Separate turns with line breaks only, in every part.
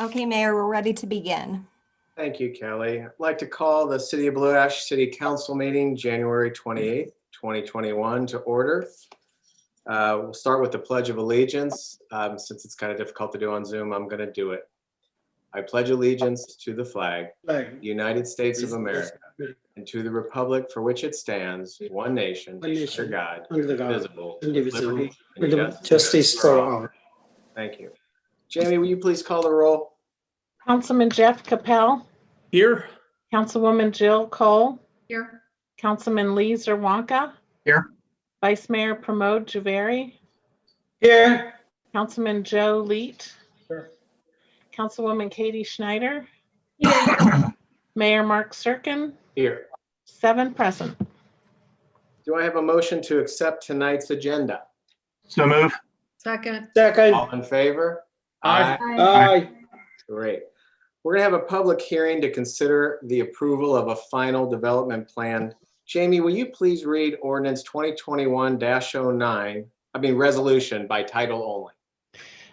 Okay, Mayor, we're ready to begin.
Thank you, Kelly. I'd like to call the City of Blue Ash City Council meeting January 28th, 2021 to order. We'll start with the Pledge of Allegiance. Since it's kind of difficult to do on Zoom, I'm going to do it. I pledge allegiance to the flag, United States of America, and to the republic for which it stands, one nation, under God, indivisible, with liberty and justice for all. Thank you. Jamie, will you please call the roll?
Councilman Jeff Capel.
Here.
Councilwoman Jill Cole.
Here.
Councilman Lee Zerwanka.
Here.
Vice Mayor Pramod Javeri.
Here.
Councilman Joe Leet.
Here.
Councilwoman Katie Schneider.
Here.
Mayor Mark Serkin.
Here.
7 present.
Do I have a motion to accept tonight's agenda?
So move.
Second.
All in favor?
Aye.
Aye.
Great. We're gonna have a public hearing to consider the approval of a final development plan. Jamie, will you please read ordinance 2021-09, resolution by title only?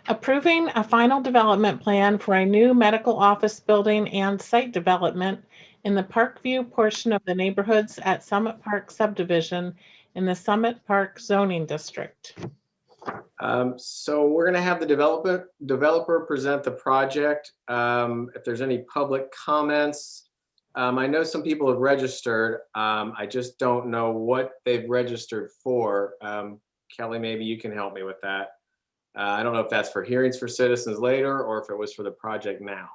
Approving a final development plan for a new medical office building and site development in the Parkview portion of the neighborhoods at Summit Park subdivision in the Summit Park zoning district.
So we're going to have the developer present the project. If there's any public comments, I know some people have registered. I just don't know what they've registered for. Kelly, maybe you can help me with that. I don't know if that's for hearings for citizens later or if it was for the project now.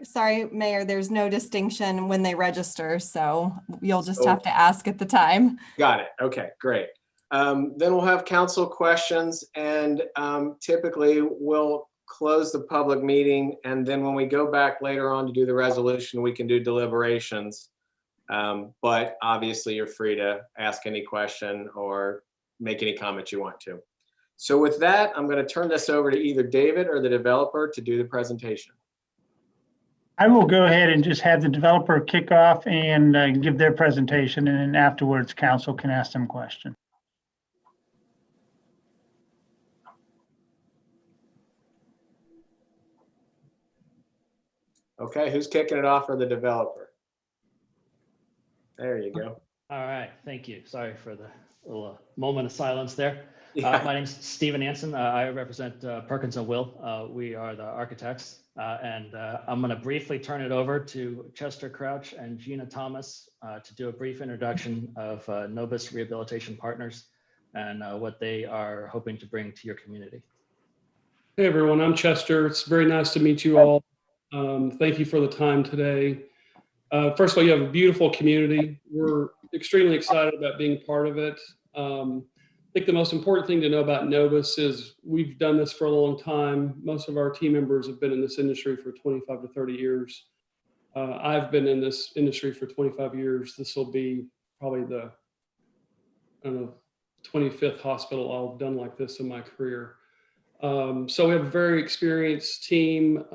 Sorry, Mayor, there's no distinction when they register, so you'll just have to ask at the time.
Got it. Okay, great. Then we'll have council questions, and typically we'll close the public meeting, and then when we go back later on to do the resolution, we can do deliberations. But obviously you're free to ask any question or make any comment you want to. So with that, I'm going to turn this over to either David or the developer to do the presentation.
I will go ahead and just have the developer kick off and give their presentation, and then afterwards council can ask them questions.
Okay, who's kicking it off for the developer? There you go.
All right, thank you. Sorry for the little moment of silence there.
Yeah.
My name's Stephen Anson. I represent Perkins & Will. We are the architects, and I'm going to briefly turn it over to Chester Crouch and Gina Thomas to do a brief introduction of Novus Rehabilitation Partners and what they are hoping to bring to your community.
Hey everyone, I'm Chester. It's very nice to meet you all. Thank you for the time today. First of all, you have a beautiful community. We're extremely excited about being part of it. I think the most important thing to know about Novus is we've done this for a long time. Most of our team members have been in this industry for 25 to 30 years. I've been in this industry for 25 years. This will be probably the, 25th hospital I've done like this in my career. So we have a very experienced team.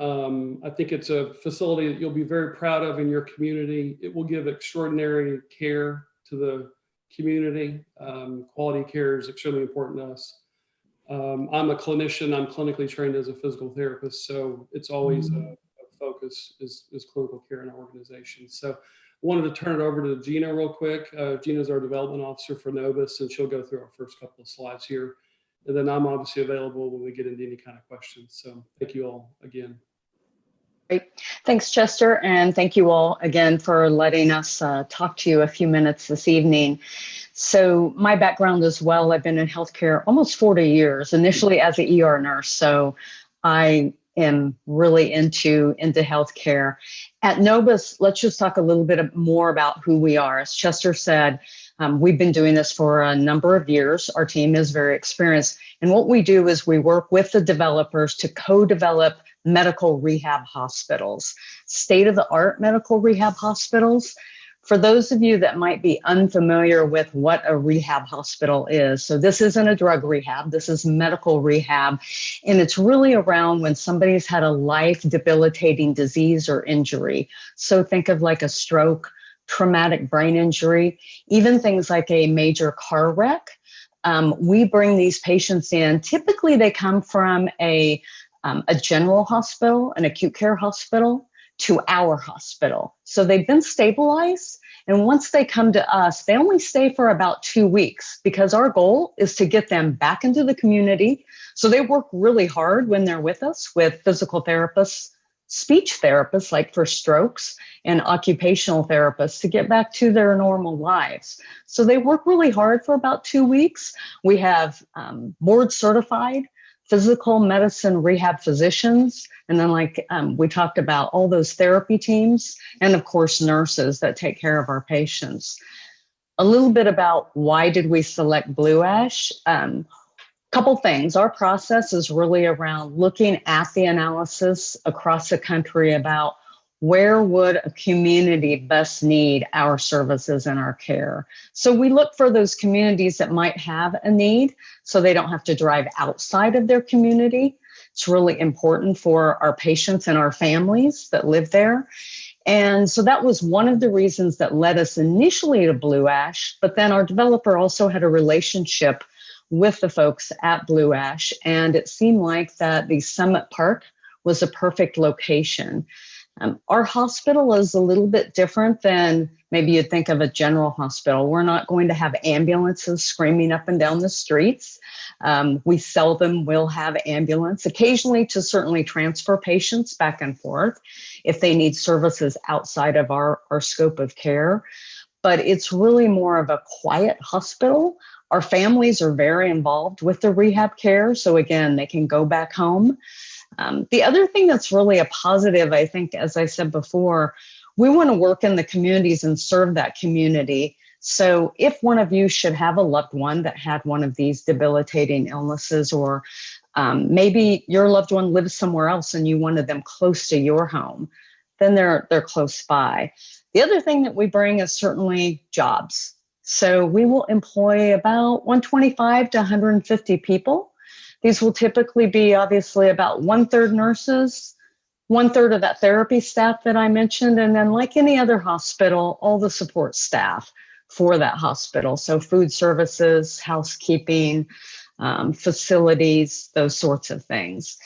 I think it's a facility that you'll be very proud of in your community. It will give extraordinary care to the community. Quality care is extremely important to us. I'm a clinician. I'm clinically trained as a physical therapist, so it's always a focus is clinical care in our organization. So I wanted to turn it over to Gina real quick. Gina's our development officer for Novus, and she'll go through our first couple of slides here. And then I'm obviously available when we get into any kind of questions. So thank you all again.
Great. Thanks, Chester. And thank you all again for letting us talk to you a few minutes this evening. So my background as well, I've been in healthcare almost 40 years, initially as an ER nurse. So I am really into healthcare. At Novus, let's just talk a little bit more about who we are. As Chester said, we've been doing this for a number of years. Our team is very experienced. And what we do is we work with the developers to co-develop medical rehab hospitals, state-of-the-art medical rehab hospitals. For those of you that might be unfamiliar with what a rehab hospital is, so this isn't a drug rehab, this is medical rehab, and it's really around when somebody's had a life-debilitating disease or injury. So think of like a stroke, traumatic brain injury, even things like a major car wreck. We bring these patients in. Typically, they come from a a general hospital, an acute care hospital, to our hospital. So they've been stabilized. And once they come to us, they only stay for about 2 weeks because our goal is to get them back into the community. So they work really hard when they're with us with physical therapists, speech therapists, like for strokes, and occupational therapists to get back to their normal lives. So they work really hard for about 2 weeks. We have board certified physical medicine rehab physicians. And then we talked about all those therapy teams, and of course, nurses that take care of our patients. A little bit about why did we select Blue Ash? Couple things. Our process is really around looking at the analysis across the country about where would a community best need our services and our care. So we look for those communities that might have a need so they don't have to drive outside of their community. It's really important for our patients and our families that live there. And so that was one of the reasons that led us initially to Blue Ash, but then our developer also had a relationship with the folks at Blue Ash, and it seemed like that the Summit Park was a perfect location. Our hospital is a little bit different than maybe you'd think of a general hospital. We're not going to have ambulances screaming up and down the streets. We seldom will have ambulance, occasionally to certainly transfer patients back and forth if they need services outside of our scope of care. But it's really more of a quiet hospital. Our families are very involved with the rehab care. So again, they can go back home. The other thing that's really a positive, I think, as I said before, we want to work in the communities and serve that community. So if one of you should have a loved one that had one of these debilitating illnesses, or maybe your loved one lives somewhere else and you wanted them close to your home, then they're close by. The other thing that we bring is certainly jobs. So we will employ about 125 to 150 people. These will typically be obviously about 1/3 nurses, 1/3 of that therapy staff that I mentioned, and then like any other hospital, all the support staff for that hospital. So food services, housekeeping, facilities, those sorts of things.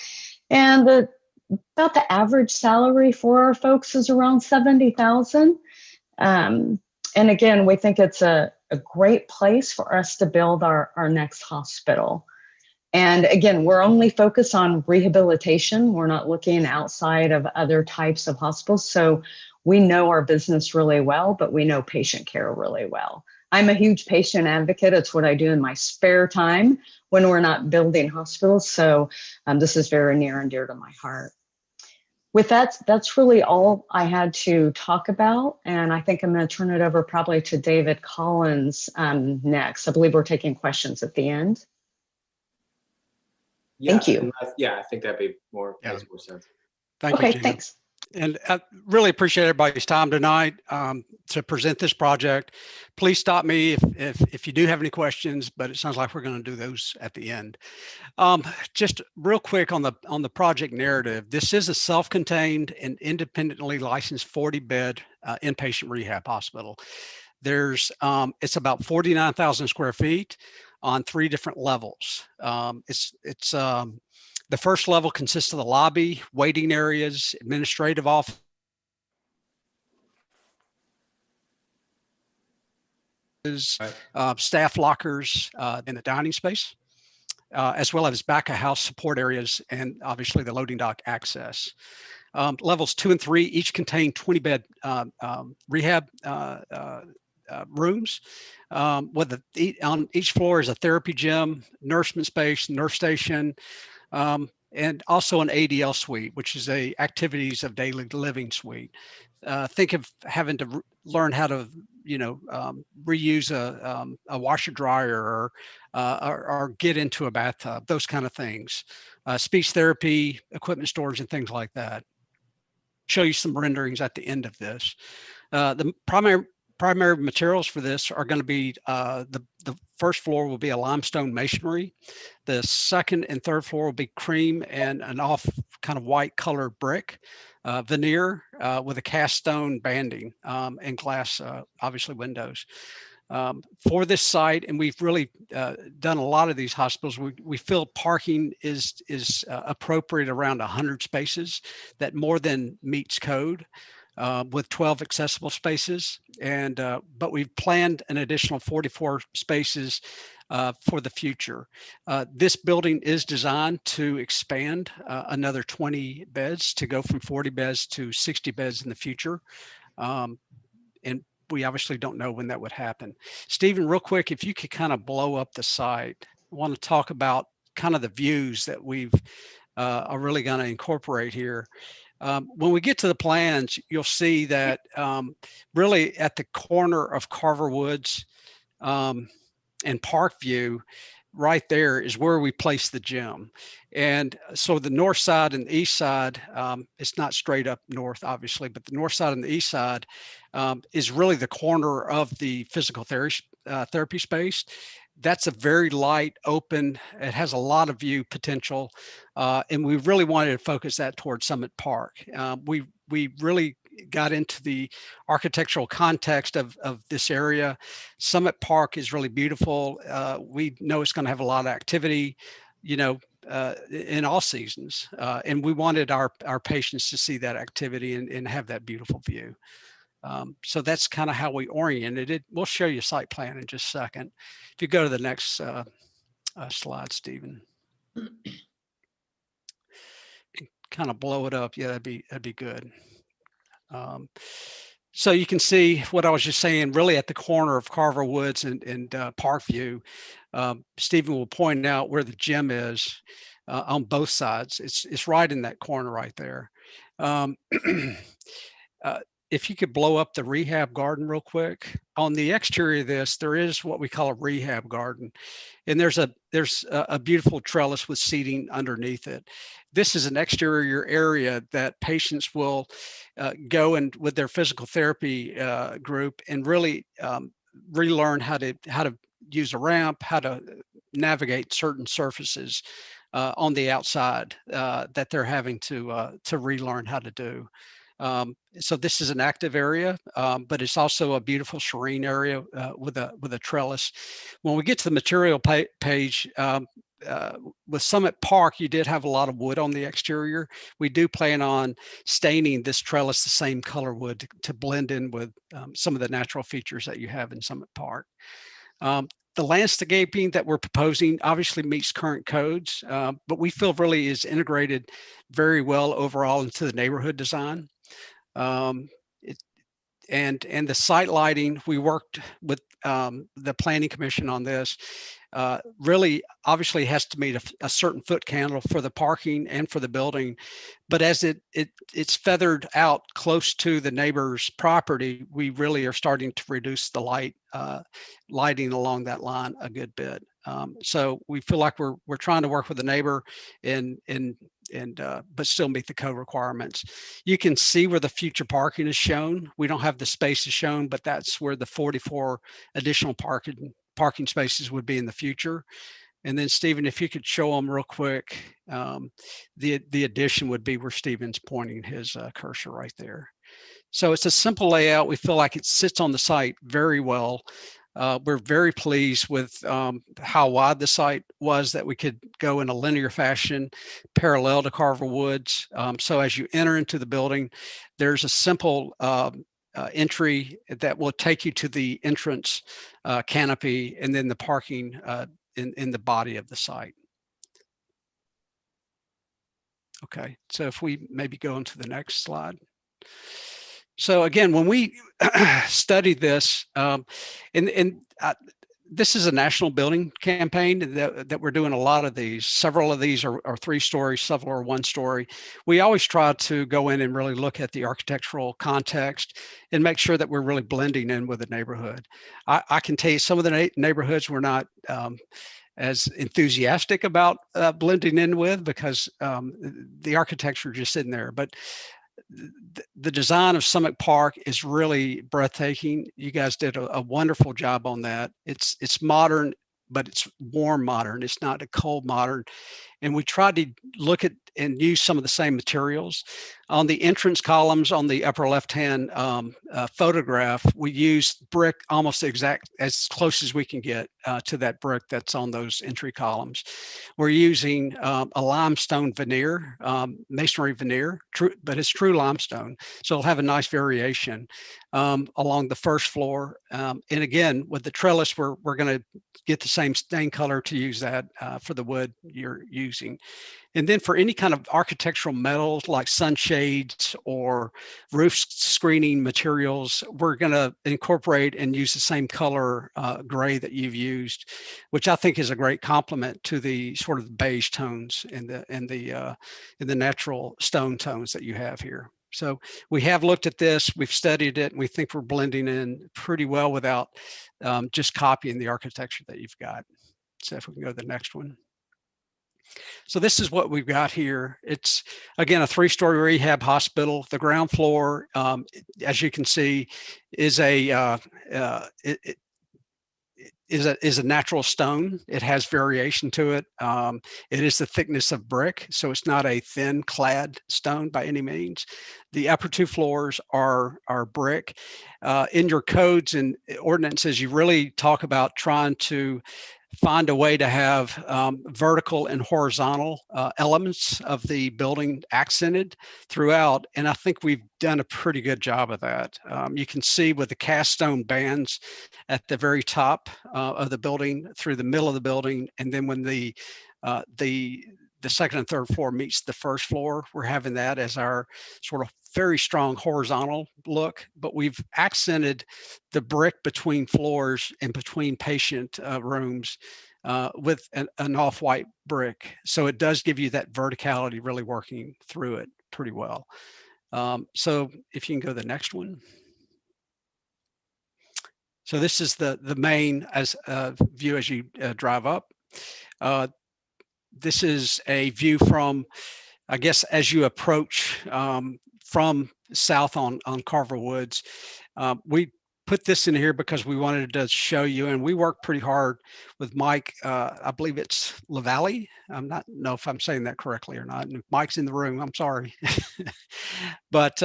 And about the average salary for our folks is around $70,000. And again, we think it's a great place for us to build our next hospital. And again, we're only focused on rehabilitation. We're not looking outside of other types of hospitals. So we know our business really well, but we know patient care really well. I'm a huge patient advocate. It's what I do in my spare time when we're not building hospitals. So this is very near and dear to my heart. With that, that's really all I had to talk about. And I think I'm going to turn it over probably to David Collins next. I believe we're taking questions at the end. Thank you.
Yeah, I think that'd be makes more sense.
Thank you,
Okay,
Gina.
thanks.
And I really appreciate everybody's time tonight to present this project. Please stop me if you do have any questions, but it sounds like we're going to do those at the end. Just real quick on the project narrative. This is a self-contained and independently licensed 40-bed inpatient rehab hospital. It's about 49,000 square feet on 3 different levels. The first level consists of the lobby, waiting areas, administrative office, staff lockers, and the dining space, as well as back of house support areas, and obviously the loading dock access. Levels 2 and 3 each contain 20-bed rehab rooms. On each floor is a therapy gym, nourishment space, nurse station, and also an ADL suite, which is a activities of daily living suite. Think of having to learn how to, reuse a washer dryer or get into a bathtub, those kind of things. Speech therapy, equipment storage, and things like that. Show you some renderings at the end of this. The primary materials for this are going to be the first floor will be a limestone masonry. The second and third floor will be cream and an off kind of white colored brick veneer with a cast stone banding and glass, obviously windows. for this site, and we've really done a lot of these hospitals. We feel parking is appropriate around 100 spaces. That more than meets code with 12 accessible spaces. And but we've planned an additional 44 spaces for the future. This building is designed to expand another 20 beds to go from 40 beds to 60 beds in the future. And we obviously don't know when that would happen. Stephen, real quick, if you could kind of blow up the site, I want to talk about kind of the views that we've are really going to incorporate here. When we get to the plans, you'll see that really at the corner of Carver Woods and Parkview, right there is where we place the gym. And so the north side and the east side, it's not straight up north, obviously, but the north side and the east side is really the corner of the physical therapy space. That's a very light, open, it has a lot of view potential. And we really wanted to focus that towards Summit Park. We really got into the architectural context of this area. Summit Park is really beautiful. We know it's going to have a lot of activity, in all seasons. And we wanted our patients to see that activity and have that beautiful view. So that's kind of how we oriented it. We'll show you a site plan in just a second. If you go to the next slide, Stephen. Kind of blow it up. Yeah, that'd be good. So you can see what I was just saying, really at the corner of Carver Woods and Parkview. Stephen will point out where the gym is on both sides. It's right in that corner right there. If you could blow up the Rehab Garden real quick. On the exterior of this, there is what we call a Rehab Garden. And there's a beautiful trellis with seating underneath it. This is an exterior area that patients will go and with their physical therapy group and really relearn how to use a ramp, how to navigate certain surfaces on the outside that they're having to relearn how to do. So this is an active area, but it's also a beautiful serene area with a trellis. When we get to the material page, with Summit Park, you did have a lot of wood on the exterior. We do plan on staining this trellis the same color wood to blend in with some of the natural features that you have in Summit Park. The landscaping that we're proposing obviously meets current codes, but we feel really is integrated very well overall into the neighborhood design. And the site lighting, we worked with the Planning Commission on this. Really, obviously, has to meet a certain foot candle for the parking and for the building. But as it's feathered out close to the neighbor's property, we really are starting to reduce the lighting along that line a good bit. So we feel like we're trying to work with the neighbor but still meet the code requirements. You can see where the future parking is shown. We don't have the spaces shown, but that's where the 44 additional parking spaces would be in the future. And then Stephen, if you could show them real quick, the addition would be where Stephen's pointing his cursor right there. So it's a simple layout. We feel like it sits on the site very well. We're very pleased with how wide the site was, that we could go in a linear fashion parallel to Carver Woods. So as you enter into the building, there's a simple entry that will take you to the entrance canopy and then the parking in the body of the site. Okay, so if we maybe go into the next slide. So again, when we studied this, this is a national building campaign that we're doing a lot of these. Several of these are 3-story, several are 1-story. We always try to go in and really look at the architectural context and make sure that we're really blending in with the neighborhood. I can tell you some of the neighborhoods we're not as enthusiastic about blending in with because the architecture just isn't there. But the design of Summit Park is really breathtaking. You guys did a wonderful job on that. It's modern, but it's warm modern. It's not a cold modern. And we tried to look at and use some of the same materials. On the entrance columns on the upper left-hand photograph, we used brick almost exact, as close as we can get to that brick that's on those entry columns. We're using a limestone veneer, masonry veneer, but it's true limestone. So it'll have a nice variation along the first floor. And again, with the trellis, we're going to get the same stain color to use that for the wood you're using. And then for any kind of architectural metals like sunshades or roof screening materials, we're going to incorporate and use the same color gray that you've used, which I think is a great complement to the sort of beige tones and the natural stone tones that you have here. So we have looked at this, we've studied it, and we think we're blending in pretty well without just copying the architecture that you've got. So if we can go to the next one. So this is what we've got here. It's, again, a 3-story rehab hospital. The ground floor, as you can see, is a natural stone. It has variation to it. It is the thickness of brick, so it's not a thin clad stone by any means. The upper 2 floors are brick. In your codes and ordinances, you really talk about trying to find a way to have vertical and horizontal elements of the building accented throughout. And I think we've done a pretty good job of that. You can see with the cast stone bands at the very top of the building, through the middle of the building, and then when the second and third floor meets the first floor, we're having that as our sort of very strong horizontal look, but we've accented the brick between floors and between patient rooms with an off-white brick. So it does give you that verticality really working through it pretty well. So if you can go to the next one. So this is the main view as you drive up. This is a view from, I guess, as you approach from south on Carver Woods. We put this in here because we wanted to show you, and we worked pretty hard with Mike. I believe it's LaValle. I'm not know if I'm saying that correctly or not. And if Mike's in the room, I'm sorry. But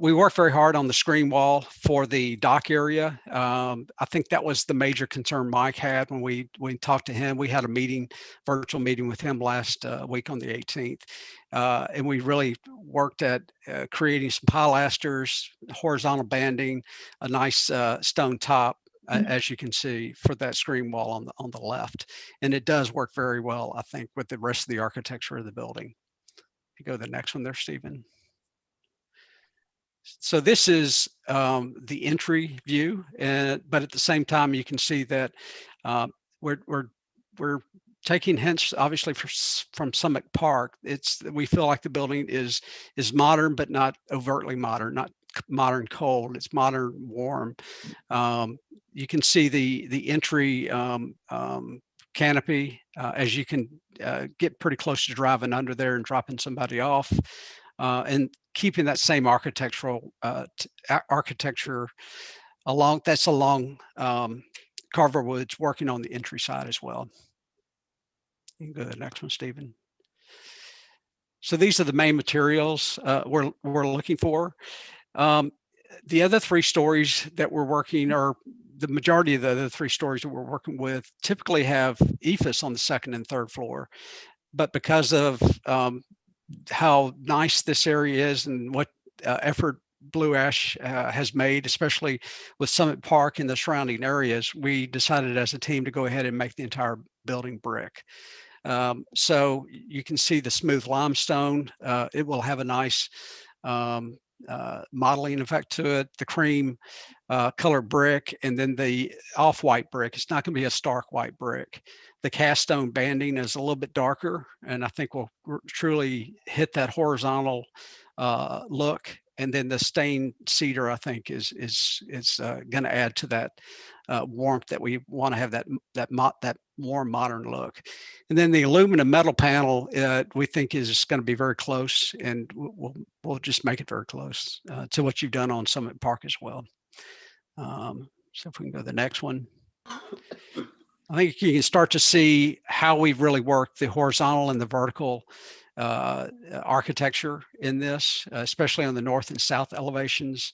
we worked very hard on the screen wall for the dock area. I think that was the major concern Mike had when we talked to him. We had a meeting, virtual meeting with him last week on the 18th. And we really worked at creating some pilasters, horizontal banding, a nice stone top, as you can see, for that screen wall on the left. And it does work very well, I think, with the rest of the architecture of the building. If you go to the next one there, Stephen. So this is the entry view, but at the same time, you can see that we're taking hints, obviously, from Summit Park. We feel like the building is modern, but not overtly modern, not modern cold. It's modern warm. You can see the entry canopy as you can get pretty close to driving under there and dropping somebody off. And keeping that same architectural architecture along Carver Woods, working on the entry side as well. You can go to the next one, Stephen. So these are the main materials we're looking for. The other 3 stories that we're working, or the majority of the other 3 stories that we're working with, typically have EIFS on the 2nd and 3rd floor. But because of how nice this area is and what effort Blue Ash has made, especially with Summit Park and the surrounding areas, we decided as a team to go ahead and make the entire building brick. So you can see the smooth limestone. It will have a nice modeling effect to it, the cream color brick, and then the off-white brick. It's not going to be a stark white brick. The cast stone banding is a little bit darker, and I think we'll truly hit that horizontal look. And then the stained cedar, I think, is going to add to that warmth that we want to have, that warm modern look. And then the aluminum metal panel, we think is going to be very close, and we'll just make it very close to what you've done on Summit Park as well. So if we can go to the next one. I think you can start to see how we've really worked the horizontal and the vertical architecture in this, especially on the north and south elevations.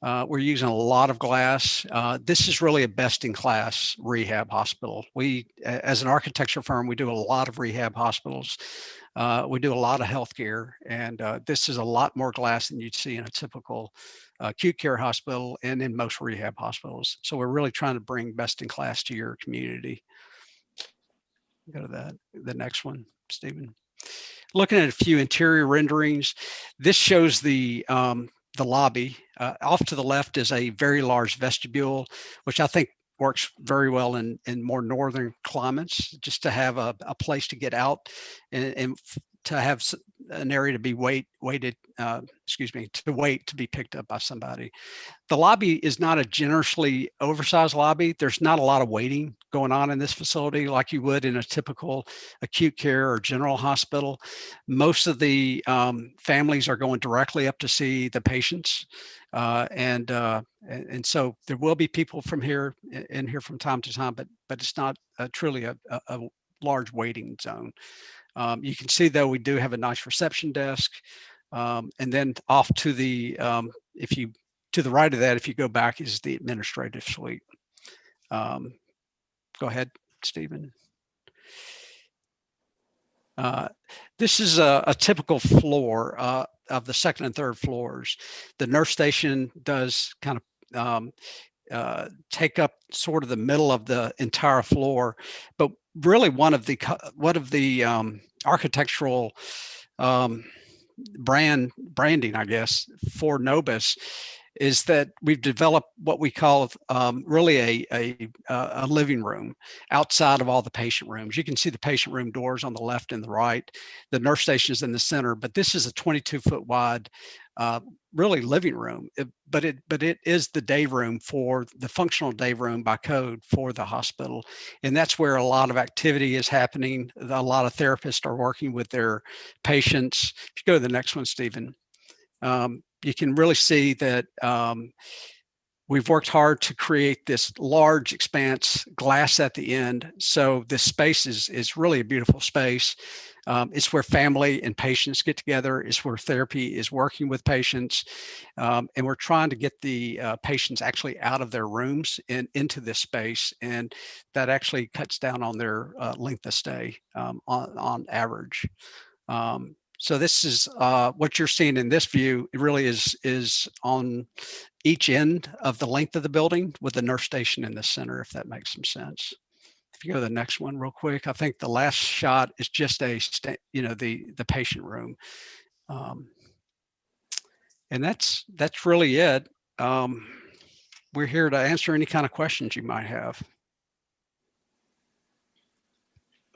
We're using a lot of glass. This is really a best-in-class rehab hospital. We, as an architecture firm, we do a lot of rehab hospitals. We do a lot of healthcare, and this is a lot more glass than you'd see in a typical acute care hospital and in most rehab hospitals. So we're really trying to bring best-in-class to your community. Go to the next one, Stephen. Looking at a few interior renderings, this shows the lobby. Off to the left is a very large vestibule, which I think works very well in more northern climates, just to have a place to get out and to have an area to be to be picked up by somebody. The lobby is not a generously oversized lobby. There's not a lot of waiting going on in this facility like you would in a typical acute care or general hospital. Most of the families are going directly up to see the patients. And so there will be people from here in here from time to time, but it's not truly a large waiting zone. You can see, though, we do have a nice reception desk. And then off to the, to the right of that, if you go back, is the administrative suite. Go ahead, Stephen. This is a typical floor of the second and third floors. The nurse station does kind of take up sort of the middle of the entire floor, but really one of the architectural branding, I guess, for Novus is that we've developed what we call really a living room outside of all the patient rooms. You can see the patient room doors on the left and the right. The nurse station is in the center, but this is a 22-foot wide really living room. But it is the day room for the functional day room by code for the hospital. And that's where a lot of activity is happening. A lot of therapists are working with their patients. If you go to the next one, Stephen. You can really see that we've worked hard to create this large expanse glass at the end. So this space is really a beautiful space. It's where family and patients get together. It's where therapy is working with patients. And we're trying to get the patients actually out of their rooms and into this space. And that actually cuts down on their length of stay on average. So this is what you're seeing in this view. It really is on each end of the length of the building with the nurse station in the center, if that makes some sense. If you go to the next one real quick, I think the last shot is just the patient room. And that's really it. We're here to answer any kind of questions you might have.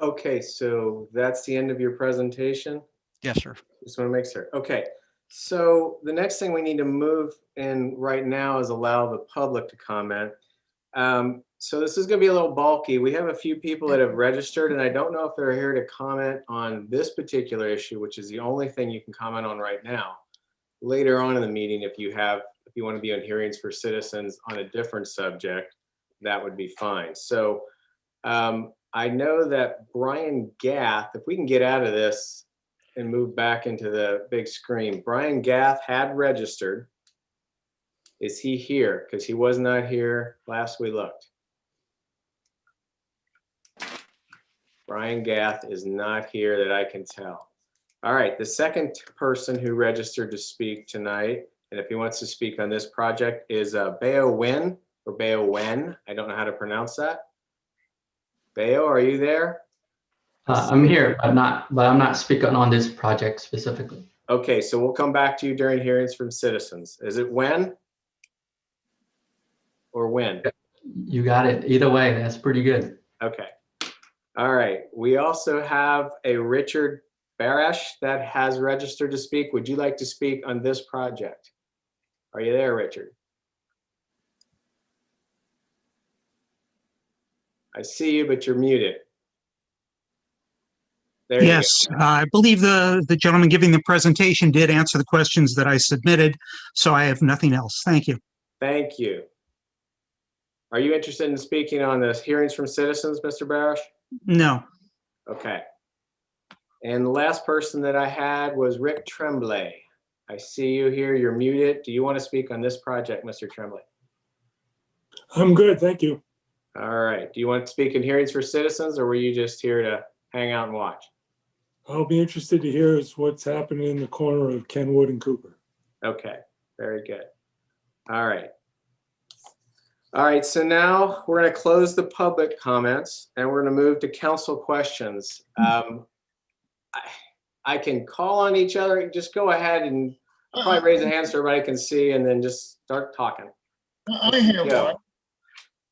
Okay, so that's the end of your presentation?
Yes, sir.
Just want to make sure. Okay, so the next thing we need to move in right now is allow the public to comment. So this is going to be a little bulky. We have a few people that have registered, and I don't know if they're here to comment on this particular issue, which is the only thing you can comment on right now. Later on in the meeting, if you want to be on hearings for citizens on a different subject, that would be fine. So I know that Brian Gath, if we can get out of this and move back into the big screen. Brian Gath had registered. Is he here? Because he was not here last we looked. Brian Gath is not here that I can tell. All right, the second person who registered to speak tonight, and if he wants to speak on this project, is Bayo Wen, or Bayo Wen. I don't know how to pronounce that. Bayo, are you there?
I'm here, but I'm not speaking on this project specifically.
Okay, so we'll come back to you during hearings from citizens. Is it when or when?
You got it. Either way, that's pretty good.
Okay. All right. We also have a Richard Barash that has registered to speak. Would you like to speak on this project? Are you there, Richard? I see you, but you're muted. There
yes, I believe the gentleman giving the presentation did answer the questions that I submitted, so I have nothing else. Thank you.
Thank you. Are you interested in speaking on the hearings from citizens, Mr. Barish?
No.
Okay. And the last person that I had was Rick Tremblay. I see you here. You're muted. Do you want to speak on this project, Mr. Tremblay?
I'm good, thank you.
All right. Do you want to speak in hearings for citizens, or were you just here to hang out and watch?
I'll be interested to hear is what's happening in the corner of Kenwood and Cooper.
Okay. Very good. All right. All right. So now we're going to close the public comments and we're going to move to council questions. I can call on each other. Just go ahead and probably raise a hand so everybody can see, and then just start talking.
I have
Go.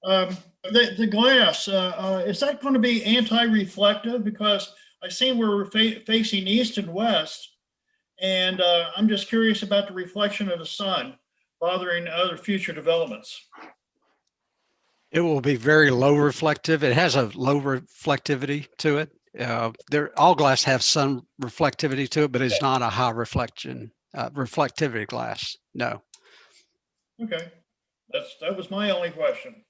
one. The glass, is that going to be anti-reflective? Because I see we're facing east and west, and I'm just curious about the reflection of the sun bothering other future developments.
It will be very low reflective. It has a low reflectivity to it. All glass have some reflectivity to it, but it's not a high reflectivity glass. No.
Okay, that was my only question.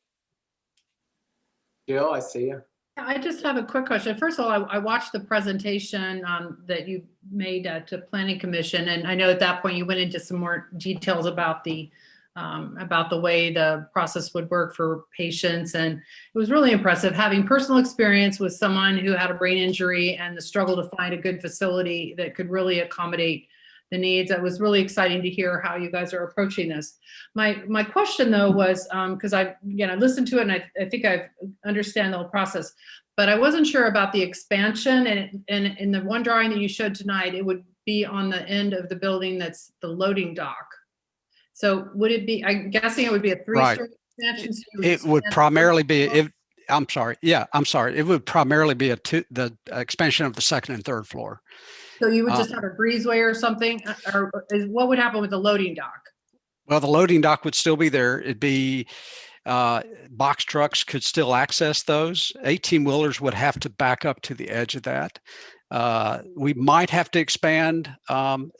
Jill, I see you.
I just have a quick question. First of all, I watched the presentation that you made to Planning Commission, and I know at that point you went into some more details about the way the process would work for patients, and it was really impressive having personal experience with someone who had a brain injury and the struggle to find a good facility that could really accommodate the needs. It was really exciting to hear how you guys are approaching this. My question though was, because I listened to it and I think I understand the whole process, but I wasn't sure about the expansion, and in the one drawing that you showed tonight, it would be on the end of the building that's the loading dock. So would it be, I'm guessing it would be a three-story expansion? So
It would primarily be, I'm sorry. It would primarily be the expansion of the second and third floor.
So you would just have a breezeway or something, or what would happen with the loading dock?
Well, the loading dock would still be there. It'd be box trucks could still access those. 18-wheelers would have to back up to the edge of that. We might have to expand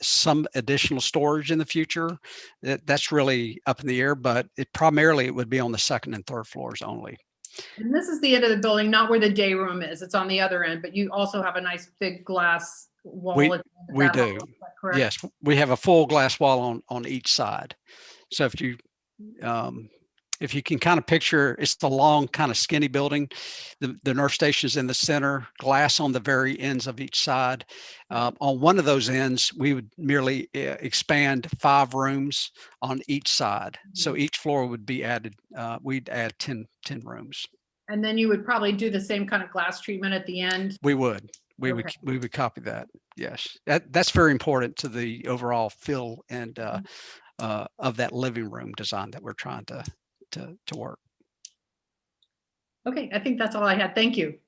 some additional storage in the future. That's really up in the air, but primarily it would be on the second and third floors only.
And this is the end of the building, not where the day room is. It's on the other end, but you also have a nice big glass wall.
We do. Yes, we have a full glass wall on each side. So if you can kind of picture, it's the long kind of skinny building. The nurse station is in the center, glass on the very ends of each side. On one of those ends, we would merely expand 5 rooms on each side. So each floor would be added, we'd add 10 rooms.
And then you would probably do the same kind of glass treatment at the end?
We would. We would copy that. Yes, that's very important to the overall feel and of that living room design that we're trying to work.
Okay, I think that's all I had. Thank you.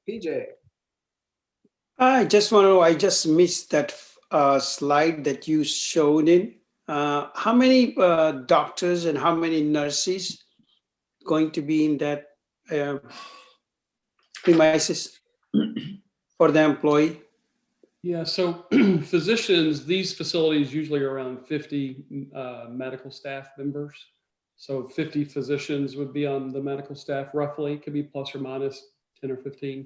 PJ.
I just want to know, I just missed that slide that you showed in. How many doctors and how many nurses going to be in that premises for the employee?
Yeah, so physicians, these facilities usually are around 50 medical staff members. So 50 physicians would be on the medical staff roughly, could be plus or minus 10 or 15.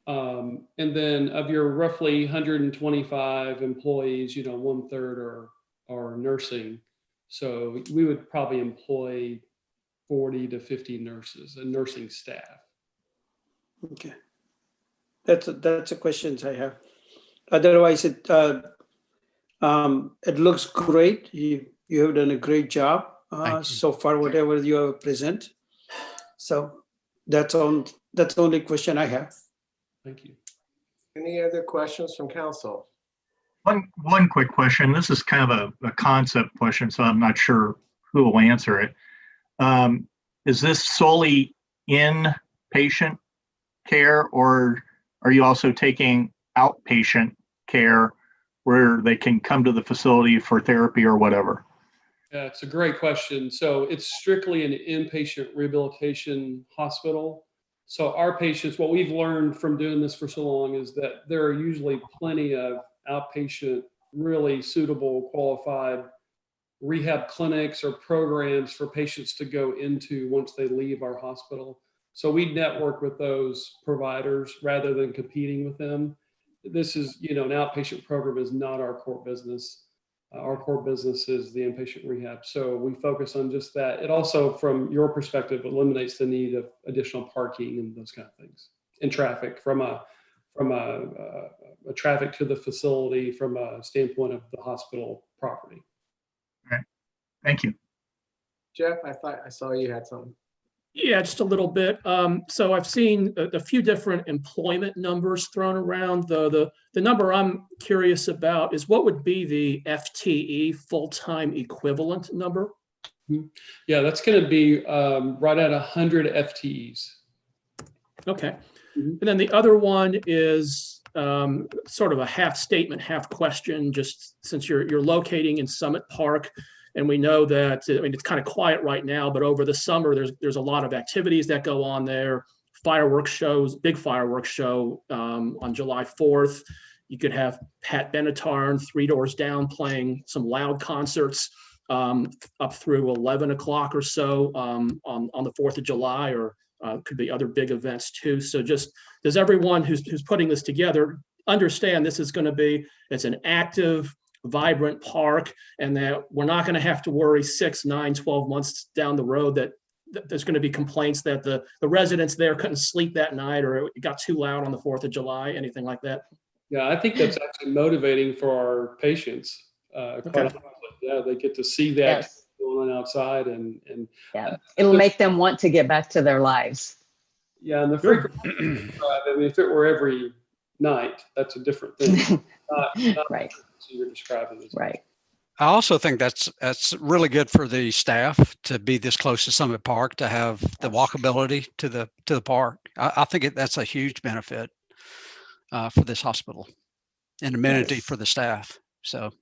And then of your roughly 125 employees, 1/3 are nursing. So we would probably employ 40 to 50 nurses and nursing staff.
Okay, that's the questions I have. Otherwise, it looks great. You have done a great job so far, whatever you have present. So that's the only question I have.
Thank you.
Any other questions from council?
One quick question. This is kind of a concept question, so I'm not sure who will answer it. Is this solely inpatient care, or are you also taking outpatient care where they can come to the facility for therapy or whatever?
Yeah, it's a great question. So it's strictly an inpatient rehabilitation hospital. So our patients, what we've learned from doing this for so long is that there are usually plenty of outpatient, really suitable, qualified rehab clinics or programs for patients to go into once they leave our hospital. So we network with those providers rather than competing with them. This is, an outpatient program is not our core business. Our core business is the inpatient rehab. So we focus on just that. It also, from your perspective, eliminates the need of additional parking and those kind of things, and traffic from a traffic to the facility from a standpoint of the hospital property.
All right. Thank you.
Jeff, I thought I saw you had something.
Yeah, just a little bit. So I've seen a few different employment numbers thrown around. The number I'm curious about is what would be the FTE, full-time equivalent number?
Yeah, that's going to be right at 100 FTEs.
Okay. And then the other one is sort of a half statement, half question, just since you're locating in Summit Park. And we know that, it's kind of quiet right now, but over the summer, there's a lot of activities that go on there. Fireworks shows, big fireworks show on July 4th. You could have Pat Benatar, Three Doors Down, playing some loud concerts up through 11 o'clock or so on the 4th of July, or could be other big events too. So just, does everyone who's putting this together understand this is going to be, it's an active, vibrant park, and that we're not going to have to worry 6, 9, 12 months down the road that there's going to be complaints that the residents there couldn't sleep that night, or it got too loud on the 4th of July, anything like that?
Yeah, I think that's actually motivating for our patients.
Okay.
Yeah, they get to see that
Yes.
going on outside, and
Yeah, it'll make them want to get back to their lives.
yeah, and the frequency. If it were every night, that's a different thing. Not
Right.
so you're describing as
Right.
I also think that's really good for the staff to be this close to Summit Park, to have the walkability to the park. I think that's a huge benefit for this hospital, and amenity for the staff. So.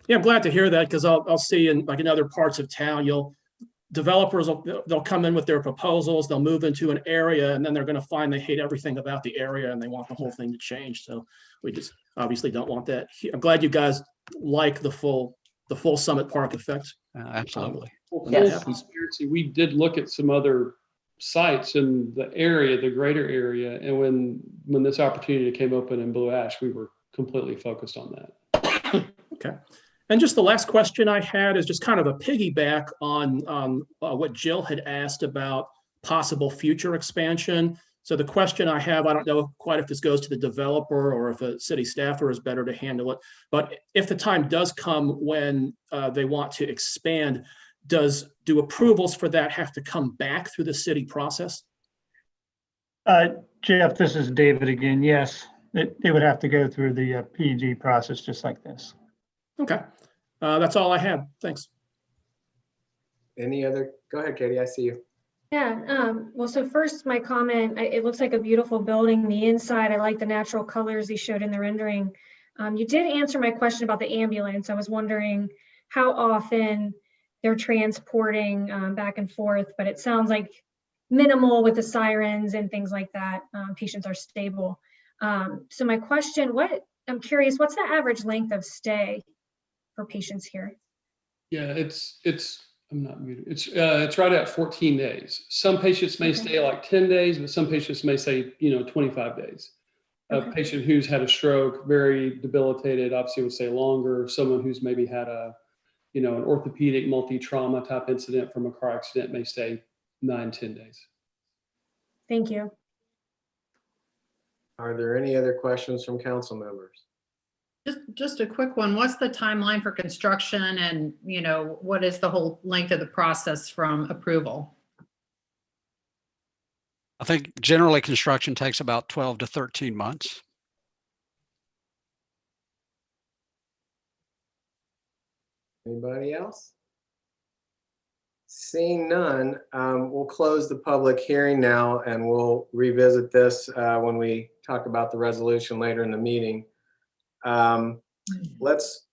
Yeah, I'm glad to hear that, because I'll see in other parts of town, developers they'll come in with their proposals, they'll move into an area, and then they're going to find they hate everything about the area and they want the whole thing to change. So we just obviously don't want that. I'm glad you guys like the full Summit Park effect.
Absolutely.
Transparency, we did look at some other sites in the area, the greater area, and when this opportunity came open in Blue Ash, we were completely focused on that.
Okay. And just the last question I had is just kind of a piggyback on what Jill had asked about possible future expansion. So the question I have, I don't know quite if this goes to the developer or if a city staffer is better to handle it, but if the time does come when they want to expand, do approvals for that have to come back through the city process?
Jeff, this is David again. Yes, it would have to go through the PG process just like this.
Okay, that's all I had. Thanks.
Any other? Go ahead, Katie. I see you.
Yeah, well, so first my comment, it looks like a beautiful building. The inside, I like the natural colors they showed in the rendering. You did answer my question about the ambulance. I was wondering how often they're transporting back and forth, but it sounds like minimal with the sirens and things like that. Patients are stable. So my question, I'm curious, what's the average length of stay for patients here?
Yeah, I'm not muted. It's right at 14 days. Some patients may stay like 10 days, but some patients may say, 25 days. A patient who's had a stroke, very debilitated, obviously would stay longer. Someone who's maybe had an orthopedic multi-trauma type incident from a car accident may stay 9-10 days.
Thank you.
Are there any other questions from council members?
Just a quick one. What's the timeline for construction, and what is the whole length of the process from approval?
I think generally construction takes about 12 to 13 months.
Anybody else? Seeing none, we'll close the public hearing now, and we'll revisit this when we talk about the resolution later in the meeting. Let's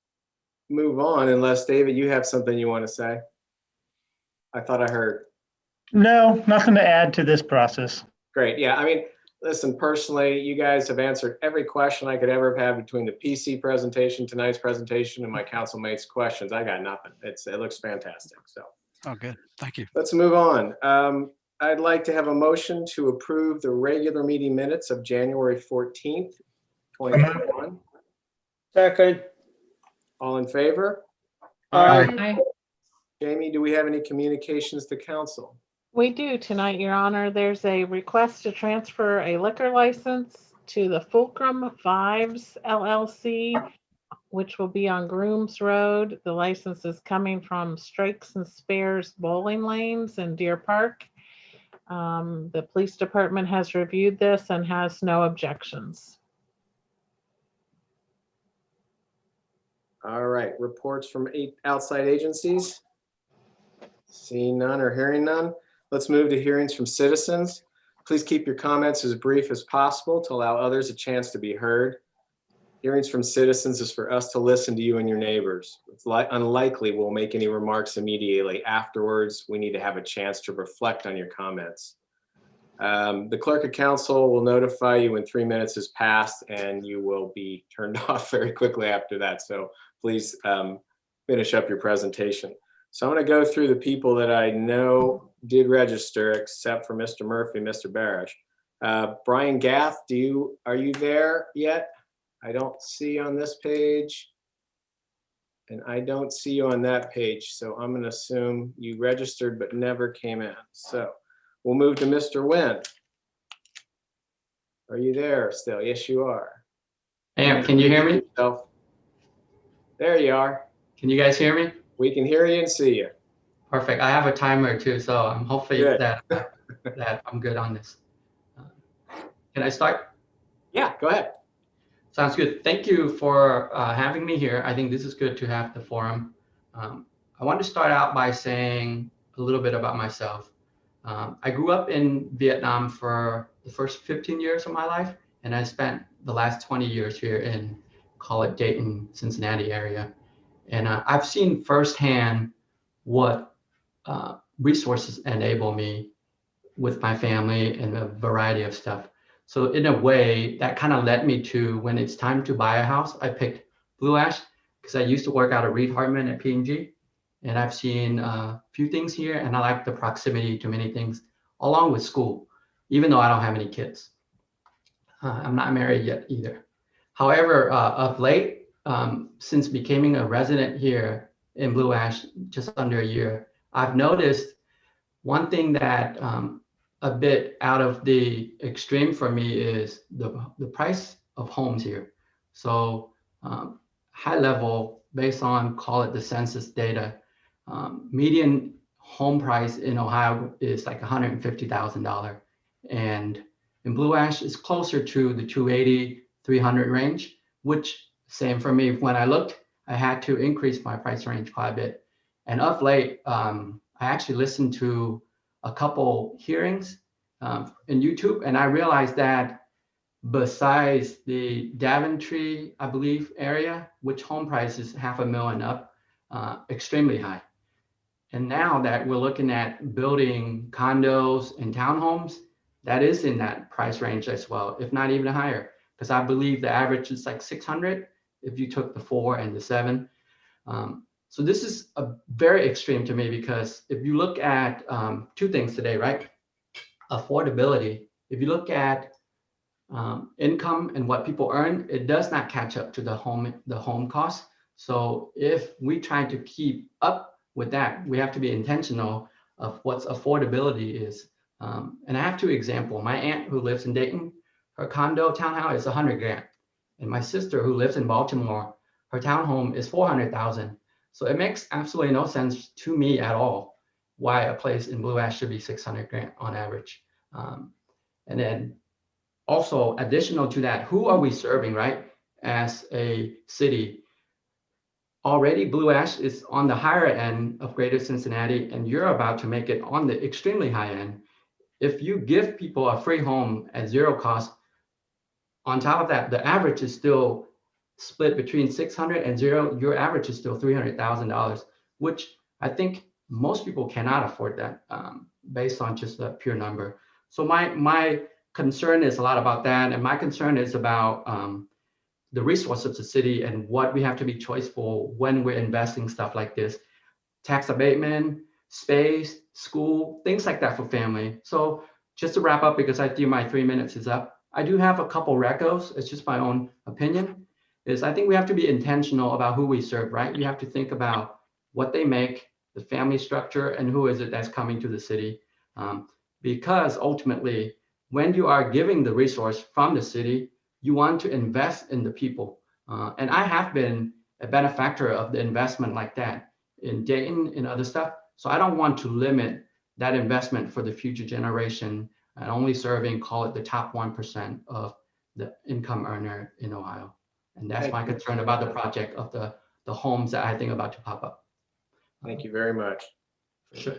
move on, unless David, you have something you want to say. I thought I heard.
No, nothing to add to this process.
Great. Yeah, listen, personally, you guys have answered every question I could ever have had between the PC presentation, tonight's presentation, and my council mates' questions. I got nothing. It looks fantastic. So
Oh, good. Thank you.
let's move on. I'd like to have a motion to approve the regular meeting minutes of January 14th, 2021.
Second.
All in favor?
Aye.
Jamie, do we have any communications to council?
We do tonight, Your Honor. There's a request to transfer a liquor license to the Fulcrum Vibes LLC, which will be on Grooms Road. The license is coming from Strikes and Spares Bowling Lanes in Deer Park. The police department has reviewed this and has no objections.
All right, reports from outside agencies. Seeing none or hearing none, let's move to hearings from citizens. Please keep your comments as brief as possible to allow others a chance to be heard. Hearings from citizens is for us to listen to you and your neighbors. It's unlikely we'll make any remarks immediately afterwards. We need to have a chance to reflect on your comments. The clerk of council will notify you when 3 minutes has passed, and you will be turned off very quickly after that. So please finish up your presentation. So I'm going to go through the people that I know did register, except for Mr. Murphy, Mr. Barish. Brian Gath, are you there yet? I don't see you on this page, and I don't see you on that page. So I'm going to assume you registered but never came in. So we'll move to Mr. Nguyen. Are you there still? Yes, you are.
Hey, can you hear me?
There you are.
Can you guys hear me?
We can hear you and see you.
Perfect. I have a timer too, so I'm hopefully
Good.
that I'm good on this. Can I start?
Yeah, go ahead.
Sounds good. Thank you for having me here. I think this is good to have the forum. I want to start out by saying a little bit about myself. I grew up in Vietnam for the first 15 years of my life, and I spent the last 20 years here in, call it Dayton, Cincinnati area. And I've seen firsthand what resources enable me with my family and a variety of stuff. So in a way, that kind of led me to, when it's time to buy a house, I picked Blue Ash because I used to work out of Reed Hartman at P&G. And I've seen a few things here, and I like the proximity to many things, along with school, even though I don't have any kids. I'm not married yet either. However, of late, since becoming a resident here in Blue Ash just under a year, I've noticed one thing that a bit out of the extreme for me is the price of homes here. So high level, based on, call it the census data, median home price in Ohio is like $150,000. And in Blue Ash, it's closer to the 280, 300 range, which same for me. When I looked, I had to increase my price range quite a bit. And of late, I actually listened to a couple hearings in YouTube, and I realized that besides the Daventry, I believe, area, which home price is $500,000 and up, extremely high. And now that we're looking at building condos and townhomes, that is in that price range as well, if not even higher, because I believe the average is like 600 if you took the 4 and the 7. So this is a very extreme to me, because if you look at two things today, right? Affordability. If you look at income and what people earn, it does not catch up to the home cost. So if we try to keep up with that, we have to be intentional of what affordability is. And I have two examples. My aunt who lives in Dayton, her condo townhouse is $100,000. And my sister who lives in Baltimore, her townhome is $400,000. So it makes absolutely no sense to me at all why a place in Blue Ash should be $600,000 on average. And then also additional to that, who are we serving, right? As a city, already Blue Ash is on the higher end of Greater Cincinnati, and you're about to make it on the extremely high end. If you give people a free home at zero cost, on top of that, the average is still split between 600 and zero. Your average is still $300,000, which I think most people cannot afford that based on just a pure number. So my concern is a lot about that. And my concern is about the resources of the city and what we have to be choiceful when we're investing stuff like this. Tax abatement, space, school, things like that for family. So just to wrap up, because I think my 3 minutes is up, I do have a couple recos. It's just my own opinion. Is I think we have to be intentional about who we serve, right? We have to think about what they make, the family structure, and who is it that's coming to the city. Because ultimately, when you are giving the resource from the city, you want to invest in the people. And I have been a benefactor of the investment like that in Dayton and other stuff. So I don't want to limit that investment for the future generation and only serving, call it the top 1% of the income earner in Ohio. And that's my concern about the project of the homes that I think about to pop up.
Thank you very much.
Sure.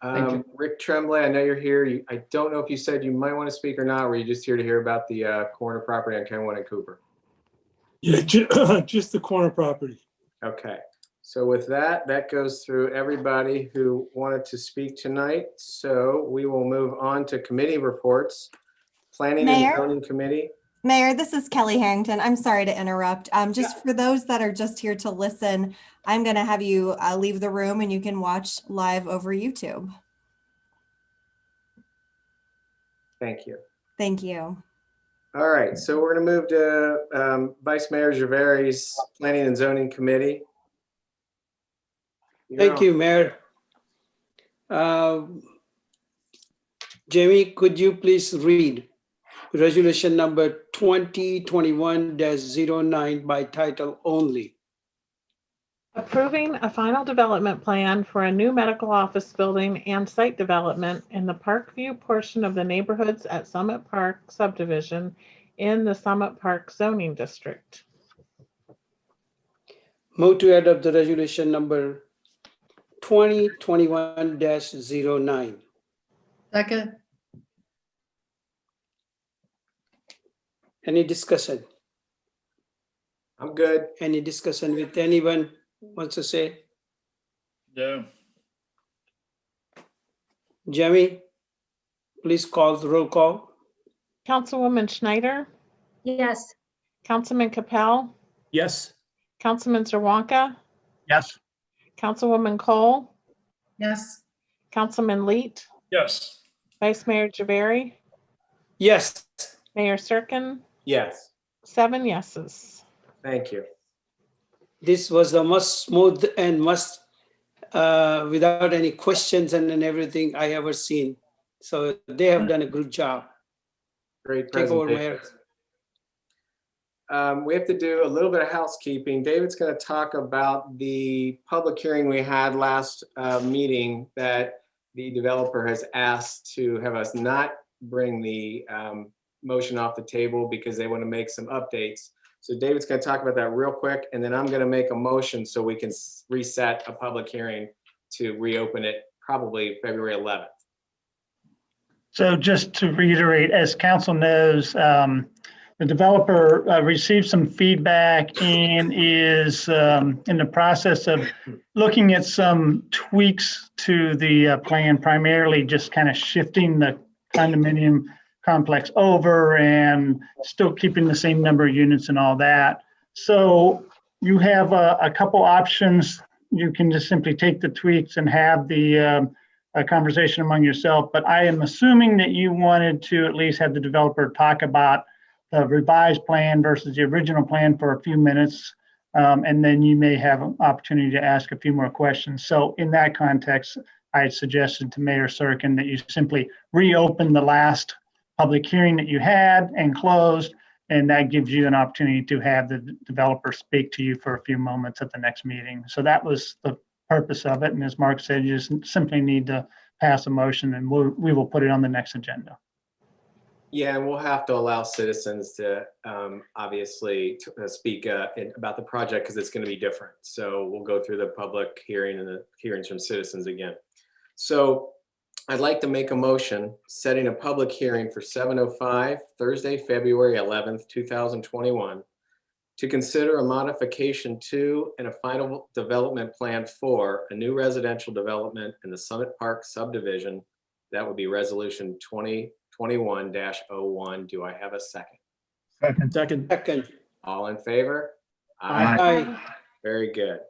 Thank you. Rick Tremblay, I know you're here. I don't know if you said you might want to speak or not. Were you just here to hear about the corner property on Kenwood and Cooper?
Yeah, just the corner property.
Okay. So with that, that goes through everybody who wanted to speak tonight. So we will move on to committee reports. Planning and
Mayor?
Zoning Committee.
Mayor, this is Kelly Harrington. I'm sorry to interrupt. Just for those that are just here to listen, I'm going to have you leave the room and you can watch live over YouTube.
Thank you.
Thank you.
All right, so we're going to move to Vice Mayor Javeri's Planning and Zoning Committee.
Thank you, Mayor. Jamie, could you please read resolution number 2021-09 by title only?
Approving a final development plan for a new medical office building and site development in the Parkview portion of the neighborhoods at Summit Park subdivision in the Summit Park zoning district.
Move to adopt the resolution number 2021-09.
Second.
Any discussion?
I'm good.
Any discussion with anyone wants to say?
No.
Jamie, please call the roll call.
Councilwoman Schneider?
Yes.
Councilman Capel?
Yes.
Councilman Zerwanka?
Yes.
Councilwoman Cole?
Yes.
Councilman Leet?
Yes.
Vice Mayor Javeri?
Yes.
Mayor Serkin?
Yes.
7 yeses.
Thank you.
This was the most smooth and without any questions and everything I ever seen. So they have done a good job.
Great
Take over,
presentation.
Mayor.
We have to do a little bit of housekeeping. David's going to talk about the public hearing we had last meeting that the developer has asked to have us not bring the motion off the table because they want to make some updates. So David's going to talk about that real quick, and then I'm going to make a motion so we can reset a public hearing to reopen it probably February 11th.
So just to reiterate, as council knows, the developer received some feedback and is in the process of looking at some tweaks to the plan, primarily just kind of shifting the condominium complex over and still keeping the same number of units and all that. So you have a couple options. You can just simply take the tweaks and have the conversation among yourself, but I am assuming that you wanted to at least have the developer talk about the revised plan versus the original plan for a few minutes, and then you may have an opportunity to ask a few more questions. So in that context, I had suggested to Mayor Serkin that you simply reopen the last public hearing that you had and closed, and that gives you an opportunity to have the developer speak to you for a few moments at the next meeting. So that was the purpose of it. And as Mark said, you just simply need to pass a motion and we will put it on the next agenda.
Yeah, and we'll have to allow citizens to obviously speak about the project because it's going to be different. So we'll go through the public hearing and the hearings from citizens again. So I'd like to make a motion setting a public hearing for 7:05 Thursday, February 11th, 2021 to consider a modification to and a final development plan for a new residential development in the Summit Park subdivision. That would be resolution 2021-01. Do I have a second?
Second.
All in favor?
Aye.
Very good.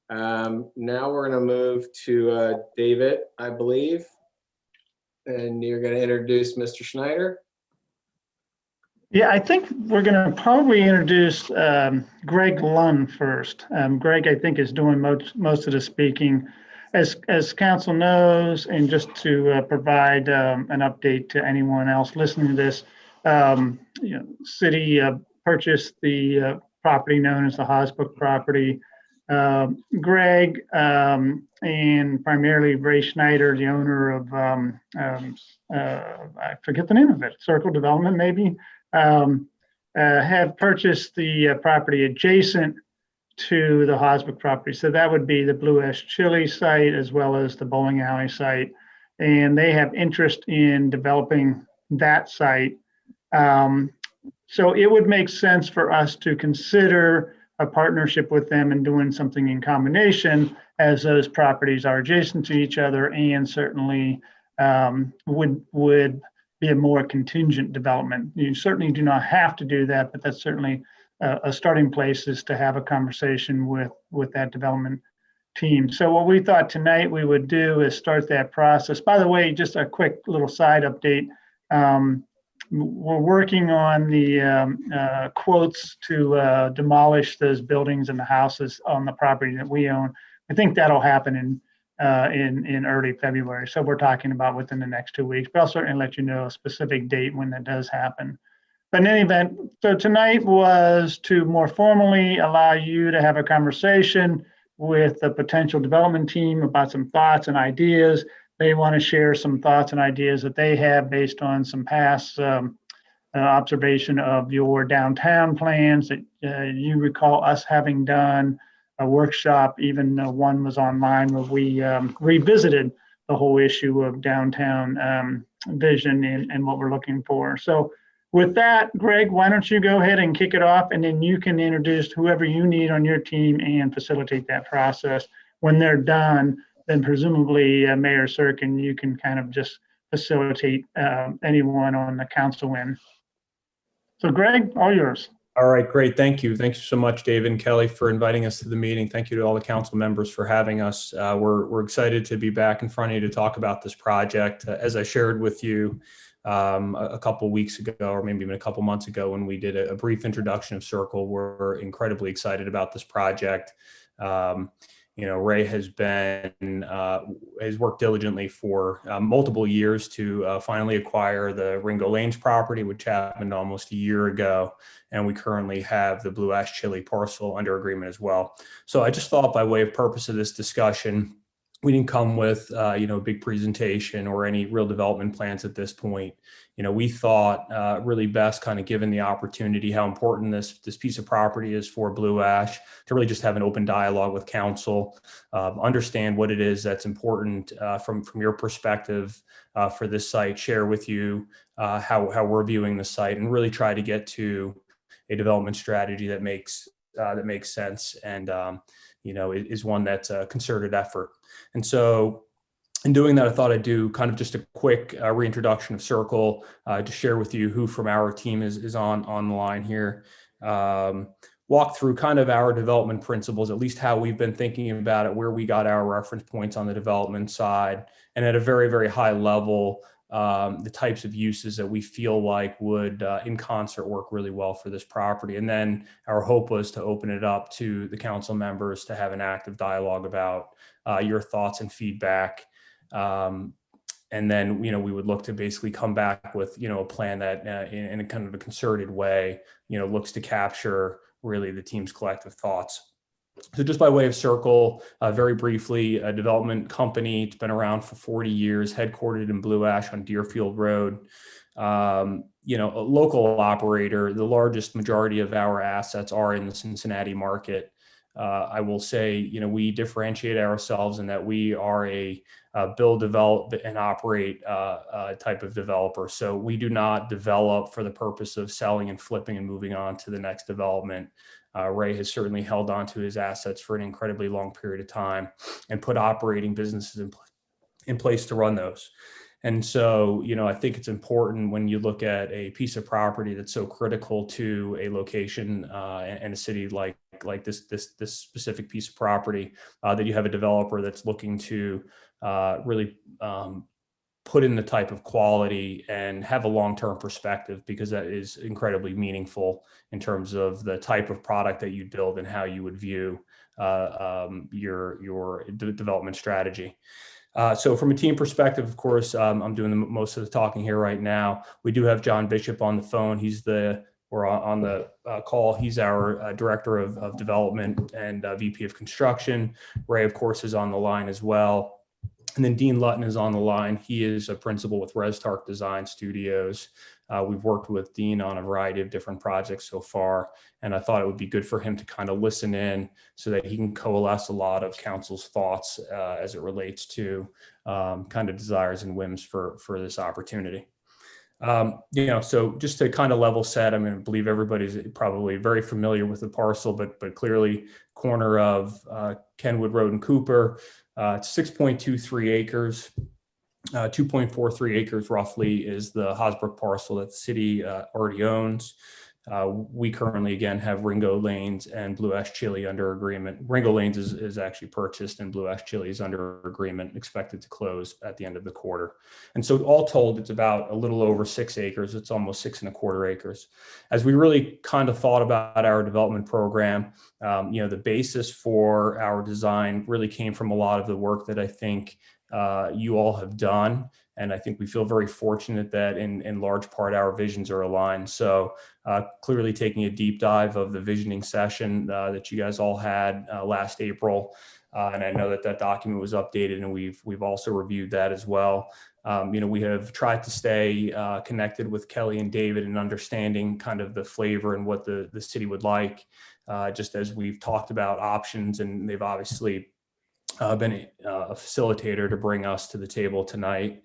Now we're going to move to David, I believe. And you're going to introduce Mr. Schneider.
Yeah, I think we're going to probably introduce Greg Lund first. Greg, I think, is doing most of the speaking. As council knows, and just to provide an update to anyone else listening to this, city purchased the property known as the Hosbrook property. Greg and primarily Ray Schneider, the owner of, I forget the name of it, Circle Development maybe, have purchased the property adjacent to the Hosbrook property. So that would be the Blue Ash Chili site as well as the bowling alley site. And they have interest in developing that site. So it would make sense for us to consider a partnership with them and doing something in combination, as those properties are adjacent to each other and certainly would be a more contingent development. You certainly do not have to do that, but that's certainly a starting place, is to have a conversation with that development team. So what we thought tonight we would do is start that process. By the way, just a quick little side update. We're working on the quotes to demolish those buildings and the houses on the property that we own. I think that'll happen in early February. So we're talking about within the next 2 weeks, but I'll certainly let you know a specific date when that does happen. But in any event, so tonight was to more formally allow you to have a conversation with the potential development team about some thoughts and ideas. They want to share some thoughts and ideas that they have based on some past observation of your downtown plans that you recall us having done a workshop, even one was online, where we revisited the whole issue of downtown vision and what we're looking for. So with that, Greg, why don't you go ahead and kick it off, and then you can introduce whoever you need on your team and facilitate that process. When they're done, then presumably Mayor Sirkin, you can kind of just facilitate anyone on the council end. So Greg, all yours.
All right, great. Thank you. Thank you so much, David and Kelly, for inviting us to the meeting. Thank you to all the council members for having us. We're excited to be back in front of you to talk about this project. As I shared with you a couple of weeks ago, or maybe even a couple months ago, when we did a brief introduction of Circle, we're incredibly excited about this project. Ray has worked diligently for multiple years to finally acquire the Ringo Lanes property, which happened almost a year ago. And we currently have the Blue Ash Chili parcel under agreement as well. So I just thought, by way of purpose of this discussion, we didn't come with a big presentation or any real development plans at this point. We thought really best, kind of given the opportunity, how important this piece of property is for Blue Ash, to really just have an open dialogue with council, understand what it is that's important from your perspective for this site, share with you how we're viewing the site, and really try to get to a development strategy that makes sense and is one that's a concerted effort. And so in doing that, I thought I'd do kind of just a quick reintroduction of Circle to share with you who from our team is on the line here. Walk through kind of our development principles, at least how we've been thinking about it, where we got our reference points on the development side, and at a very, very high level, the types of uses that we feel like would in concert work really well for this property. And then our hope was to open it up to the council members to have an active dialogue about your thoughts and feedback. And then, we would look to basically come back with, a plan that in a kind of a concerted way, looks to capture really the team's collective thoughts. So just by way of Circle, very briefly, a development company. It's been around for 40 years, headquartered in Blue Ash on Deerfield Road. A local operator. The largest majority of our assets are in the Cincinnati market. I will say, we differentiate ourselves in that we are a build, develop, and operate type of developer. So we do not develop for the purpose of selling and flipping and moving on to the next development. Ray has certainly held on to his assets for an incredibly long period of time and put operating businesses in place to run those. And so, I think it's important when you look at a piece of property that's so critical to a location and a city like this specific piece of property, that you have a developer that's looking to really put in the type of quality and have a long-term perspective, because that is incredibly meaningful in terms of the type of product that you build and how you would view your development strategy. So from a team perspective, of course, I'm doing most of the talking here right now. We do have John Bishop on the phone. We're on the call. He's our Director of Development and VP of Construction. Ray, of course, is on the line as well. And then Dean Lutton is on the line. He is a principal with ResTark Design Studios. We've worked with Dean on a variety of different projects so far, and I thought it would be good for him to kind of listen in so that he can coalesce a lot of council's thoughts as it relates to kind of desires and whims for this opportunity. So just to kind of level set, I mean, I believe everybody's probably very familiar with the parcel, but clearly corner of Kenwood Road and Cooper. It's 6.23 acres. 2.43 acres roughly is the Hosbrook parcel that the city already owns. We currently, again, have Ringo Lanes and Blue Ash Chili under agreement. Ringo Lanes is actually purchased, and Blue Ash Chili is under agreement, expected to close at the end of the quarter. And so all told, it's about a little over 6 acres. It's almost 6.25 acres. As we really kind of thought about our development program, the basis for our design really came from a lot of the work that I think you all have done. And I think we feel very fortunate that in large part our visions are aligned. So clearly taking a deep dive of the visioning session that you guys all had last April. And I know that document was updated, and we've also reviewed that as well. We have tried to stay connected with Kelly and David and understanding kind of the flavor and what the city would like, just as we've talked about options, and they've obviously been a facilitator to bring us to the table tonight.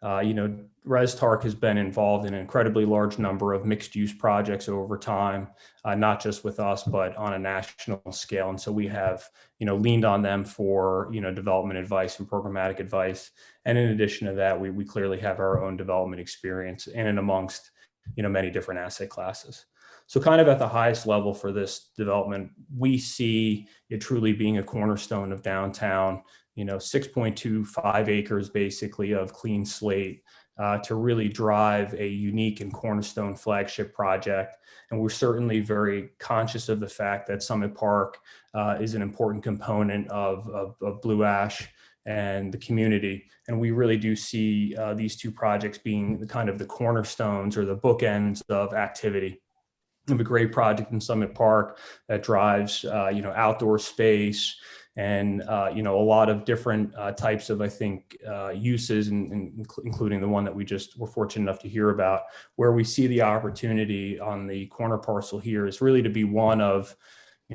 ResTark has been involved in an incredibly large number of mixed use projects over time, not just with us, but on a national scale. And so we have, leaned on them for, development advice and programmatic advice. And in addition to that, we clearly have our own development experience in and amongst, many different asset classes. So kind of at the highest level for this development, we see it truly being a cornerstone of downtown, 6.25 acres basically of clean slate to really drive a unique and cornerstone flagship project. And we're certainly very conscious of the fact that Summit Park is an important component of Blue Ash and the community. And we really do see these two projects being kind of the cornerstones or the bookends of activity. We have a great project in Summit Park that drives, outdoor space and, a lot of different types of, I think, uses, and including the one that we just were fortunate enough to hear about. Where we see the opportunity on the corner parcel here is really to be one of,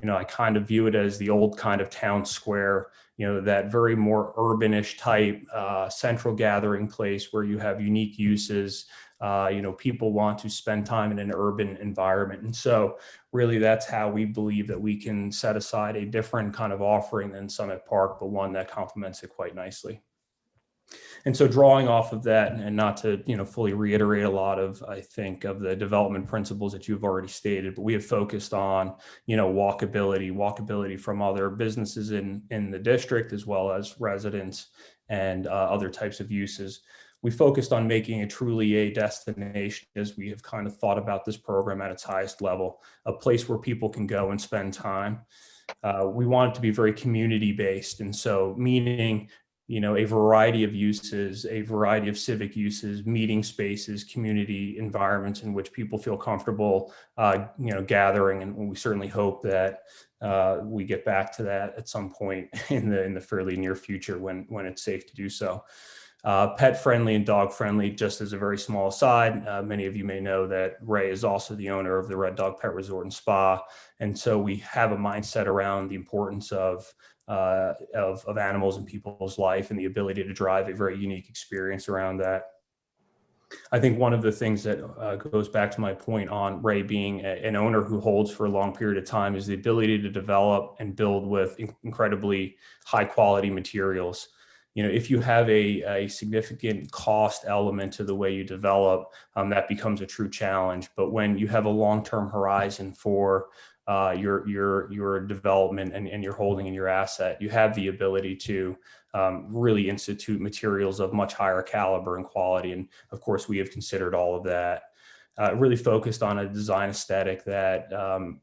I kind of view it as the old kind of town square, that very more urbanish type central gathering place where you have unique uses. People want to spend time in an urban environment. And so really that's how we believe that we can set aside a different kind of offering than Summit Park, but one that complements it quite nicely. And so drawing off of that, and not to, fully reiterate a lot of, I think, of the development principles that you've already stated, but we have focused on, walkability from other businesses in the district, as well as residents and other types of uses. We focused on making it truly a destination as we have kind of thought about this program at its highest level, a place where people can go and spend time. We want it to be very community-based. And so meaning, a variety of uses, a variety of civic uses, meeting spaces, community environments in which people feel comfortable, gathering. And we certainly hope that we get back to that at some point in the fairly near future when it's safe to do so. Pet friendly and dog friendly, just as a very small aside. Many of you may know that Ray is also the owner of the Red Dog Pet Resort and Spa. And so we have a mindset around the importance of animals in people's life and the ability to drive a very unique experience around that. I think one of the things that goes back to my point on Ray being an owner who holds for a long period of time is the ability to develop and build with incredibly high quality materials. if you have a significant cost element to the way you develop, that becomes a true challenge. But when you have a long-term horizon for your development and your holding and your asset, you have the ability to really institute materials of much higher caliber and quality. And of course, we have considered all of that. Really focused on a design aesthetic that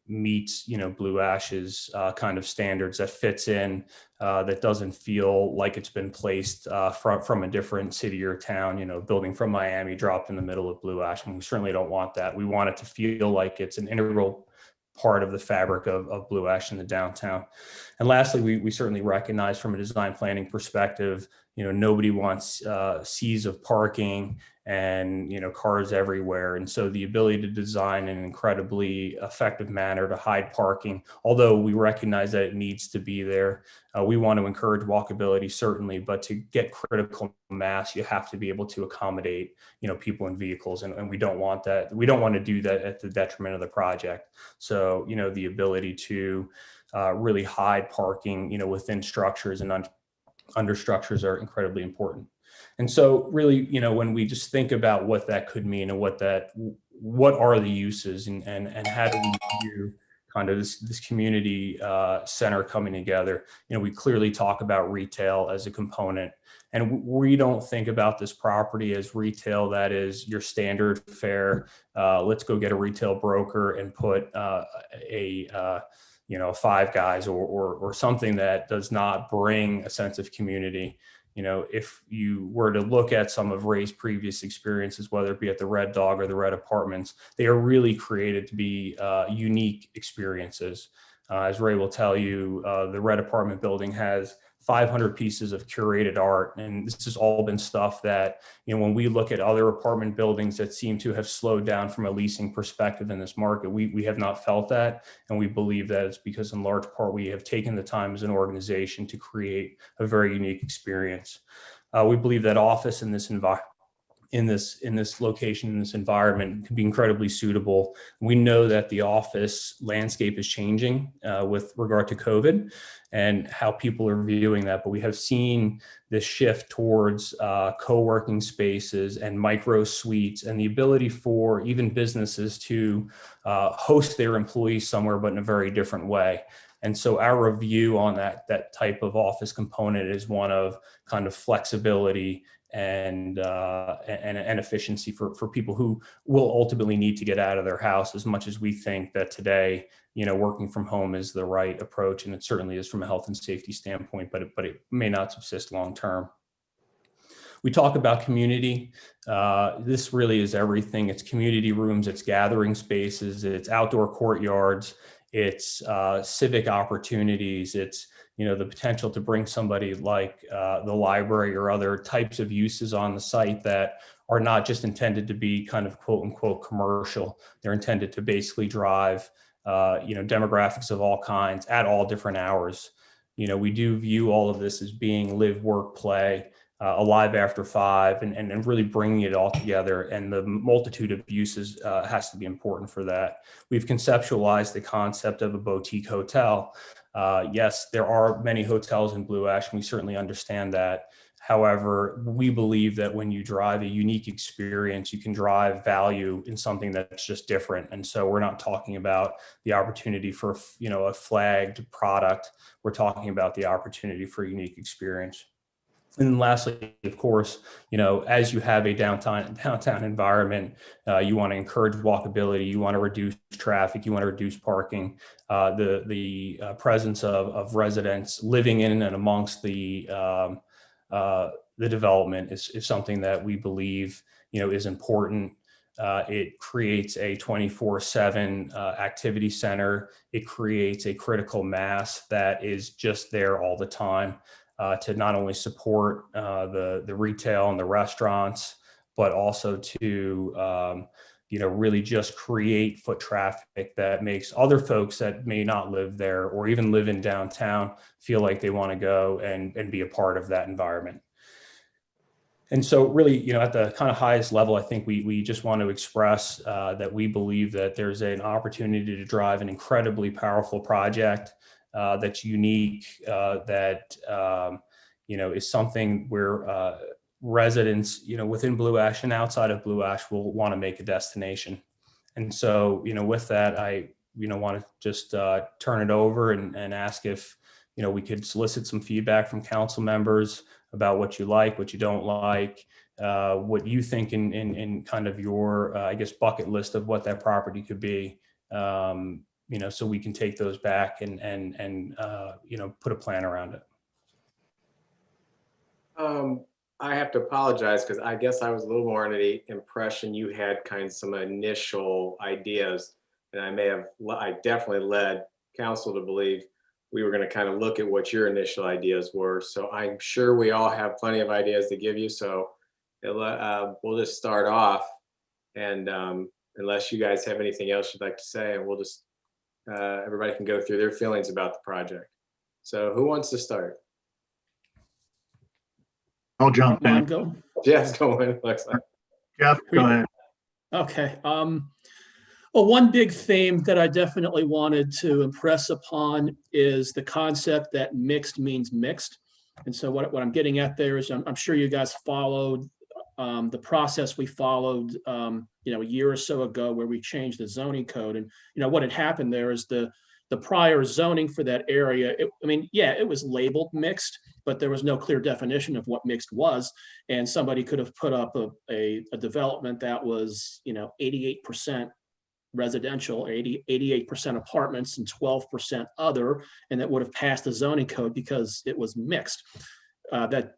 meets, Blue Ash's kind of standards, that fits in, that doesn't feel like it's been placed from a different city or town, building from Miami dropped in the middle of Blue Ash. And we certainly don't want that. We want it to feel like it's an integral part of the fabric of Blue Ash in the downtown. And lastly, we certainly recognize from a design planning perspective, nobody wants seas of parking and cars everywhere. And so the ability to design in an incredibly effective manner to hide parking, although we recognize that it needs to be there, we want to encourage walkability certainly, but to get critical mass, you have to be able to accommodate people and vehicles, and we don't want that. We don't want to do that at the detriment of the project. So the ability to really hide parking within structures and under structures are incredibly important. And so really, when we just think about what that could mean and what are the uses and how do we view kind of this community center coming together, we clearly talk about retail as a component, and we don't think about this property as retail that is your standard fare. Let's go get a retail broker and put a Five Guys or something that does not bring a sense of community. If you were to look at some of Ray's previous experiences, whether it be at the Red Dog or the Red Apartments, they are really created to be unique experiences. As Ray will tell you, the Red Apartment building has 500 pieces of curated art. And this has all been stuff that, when we look at other apartment buildings that seem to have slowed down from a leasing perspective in this market, we have not felt that. And we believe that it's because in large part, we have taken the time as an organization to create a very unique experience. We believe that office in this environment, in this location, in this environment, can be incredibly suitable. We know that the office landscape is changing with regard to COVID and how people are viewing that. But we have seen this shift towards co-working spaces and micro suites and the ability for even businesses to host their employees somewhere, but in a very different way. And so our review on that type of office component is one of kind of flexibility and efficiency for people who will ultimately need to get out of their house, as much as we think that today, working from home is the right approach. And it certainly is from a health and safety standpoint, but it may not subsist long term. We talk about community. This really is everything. It's community rooms, it's gathering spaces, it's outdoor courtyards, it's civic opportunities, it's the potential to bring somebody like the library or other types of uses on the site that are not just intended to be kind of quote unquote commercial. They're intended to basically drive demographics of all kinds at all different hours. We do view all of this as being live, work, play, alive after 5, and really bringing it all together. And the multitude of uses has to be important for that. We've conceptualized the concept of a boutique hotel. Yes, there are many hotels in Blue Ash, and we certainly understand that. However, we believe that when you drive a unique experience, you can drive value in something that's just different. And so we're not talking about the opportunity for, a flagged product. We're talking about the opportunity for a unique experience. And then lastly, of course, as you have a downtown environment, you want to encourage walkability, you want to reduce traffic, you want to reduce parking. The presence of residents living in and amongst the development is something that we believe, is important. It creates a 24/7 activity center. It creates a critical mass that is just there all the time. To not only support the retail and the restaurants, but also to really just create foot traffic that makes other folks that may not live there or even live in downtown feel like they want to go and be a part of that environment. And so really, at the kind of highest level, I think we just want to express that we believe that there's an opportunity to drive an incredibly powerful project that's unique, that is something where residents, within Blue Ash and outside of Blue Ash will want to make a destination. And so, with that, I, want to just turn it over and ask if, we could solicit some feedback from council members about what you like, what you don't like, what you think in kind of your, I guess, bucket list of what that property could be, so we can take those back and put a plan around it.
I have to apologize because I guess I was a little more under the impression you had kind of some initial ideas, and I definitely led council to believe we were going to kind of look at what your initial ideas were. So I'm sure we all have plenty of ideas to give you. So we'll just start off, and unless you guys have anything else you'd like to say, and we'll just everybody can go through their feelings about the project. So who wants to start?
I'll jump in.
Go.
Jeff's going, looks like.
Jeff, go ahead.
Okay. Well, one big theme that I definitely wanted to impress upon is the concept that mixed means mixed. And so what I'm getting at there is I'm sure you guys followed the process we followed, a year or so ago where we changed the zoning code. And, what had happened there is the prior zoning for that area, it was labeled mixed, but there was no clear definition of what mixed was. And somebody could have put up a development that was, 88% residential, 88% apartments and 12% other, and that would have passed the zoning code because it was mixed. That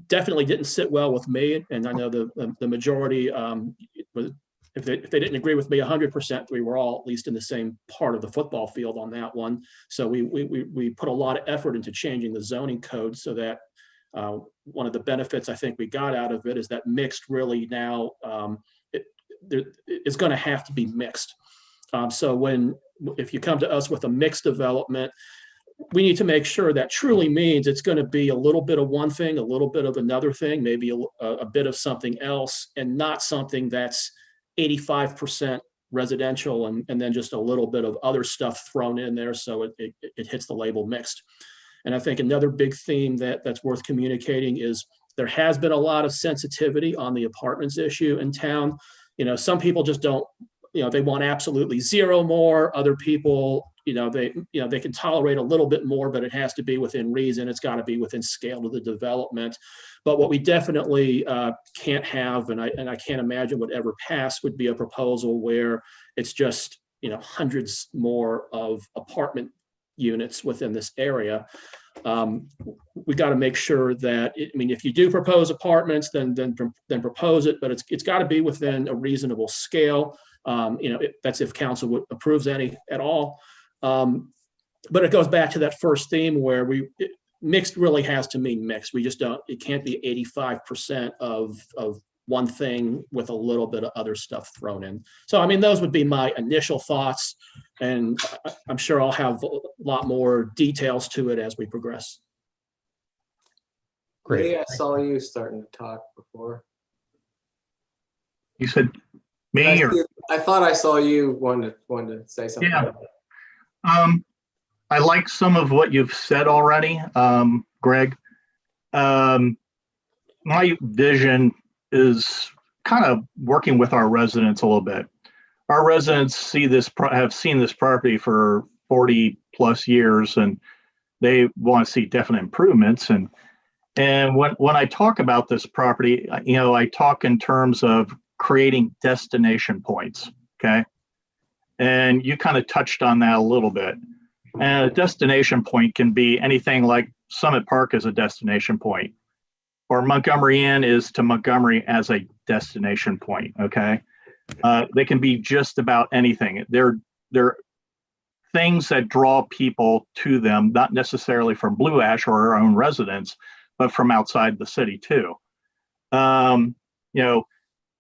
definitely didn't sit well with me. And I know the majority, if they didn't agree with me 100%, we were all at least in the same part of the football field on that one. So we put a lot of effort into changing the zoning code so that one of the benefits I think we got out of it is that mixed really now it's going to have to be mixed. So if you come to us with a mixed development, we need to make sure that truly means it's going to be a little bit of one thing, a little bit of another thing, maybe a bit of something else, and not something that's 85% residential and then just a little bit of other stuff thrown in there so it hits the label mixed. And I think another big theme that's worth communicating is there has been a lot of sensitivity on the apartments issue in town. Some people just don't, they want absolutely zero more. Other people, they can tolerate a little bit more, but it has to be within reason. It's got to be within scale of the development. But what we definitely can't have, and I can't imagine would ever pass, would be a proposal where it's just, hundreds more of apartment units within this area. We got to make sure that, if you do propose apartments, then propose it, but it's got to be within a reasonable scale. That's if council approves any at all. But it goes back to that first theme where mixed really has to mean mixed. We just don't, it can't be 85% of one thing with a little bit of other stuff thrown in. So, those would be my initial thoughts, and I'm sure I'll have a lot more details to it as we progress.
Great. Lee, I saw you starting to talk before.
You said me or?
I thought I saw you wanted to say something.
Yeah. I like some of what you've said already, Greg. My vision is kind of working with our residents a little bit. Our residents have seen this property for 40 plus years, and they want to see definite improvements. And when I talk about this property, I talk in terms of creating destination points. Okay. And you kind of touched on that a little bit. And a destination point can be anything like Summit Park is a destination point, or Montgomery Inn is to Montgomery as a destination point. Okay. They can be just about anything. They're things that draw people to them, not necessarily from Blue Ash or our own residents, but from outside the city too.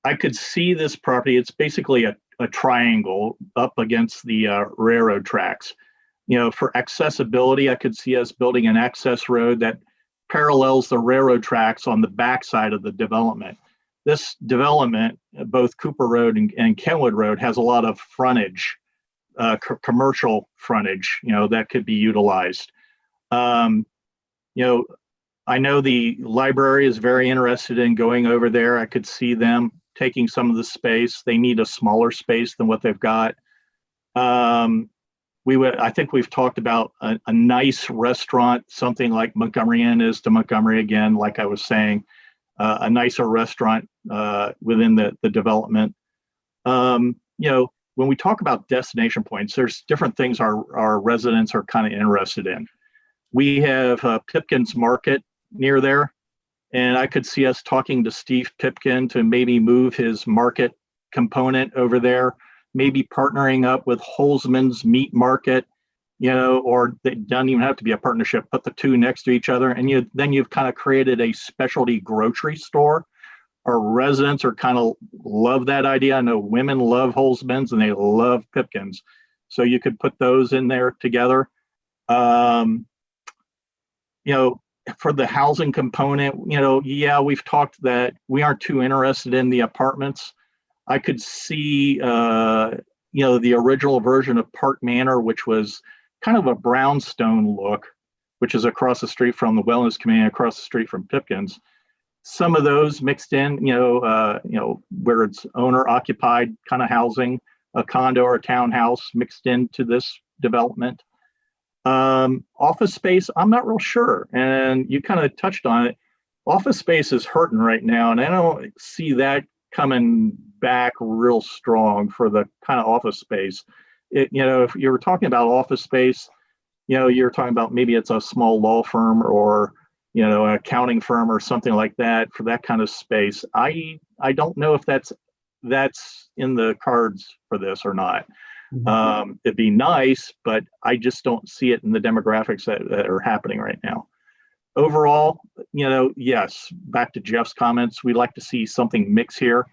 I could see this property. It's basically a triangle up against the railroad tracks. For accessibility, I could see us building an access road that parallels the railroad tracks on the backside of the development. This development, both Cooper Road and Kenwood Road, has a lot of frontage, commercial frontage, that could be utilized. I know the library is very interested in going over there. I could see them taking some of the space. They need a smaller space than what they've got. I think we've talked about a nice restaurant, something like Montgomery Inn is to Montgomery again, like I was saying, a nicer restaurant within the development. When we talk about destination points, there's different things our residents are kind of interested in. We have Pipkin's Market near there, and I could see us talking to Steve Pipkin to maybe move his market component over there, maybe partnering up with Holzman's Meat Market, or it doesn't even have to be a partnership, put the two next to each other, and then you've kind of created a specialty grocery store. Our residents are kind of love that idea. I know women love Holzman's and they love Pipkin's. So you could put those in there together. For the housing component, yeah, we've talked that we aren't too interested in the apartments. I could see, the original version of Park Manor, which was kind of a brownstone look, which is across the street from the wellness community, across the street from Pipkin's. Some of those mixed in, where it's owner occupied kind of housing, a condo or a townhouse mixed into this development. Office space, I'm not real sure. And you kind of touched on it. Office space is hurting right now. And I don't see that coming back real strong for the kind of office space. If you were talking about office space, you're talking about maybe it's a small law firm or an accounting firm or something like that for that kind of space. I don't know if that's in the cards for this or not. It'd be nice, but I just don't see it in the demographics that are happening right now. Overall, yes, back to Jeff's comments, we'd like to see something mix here.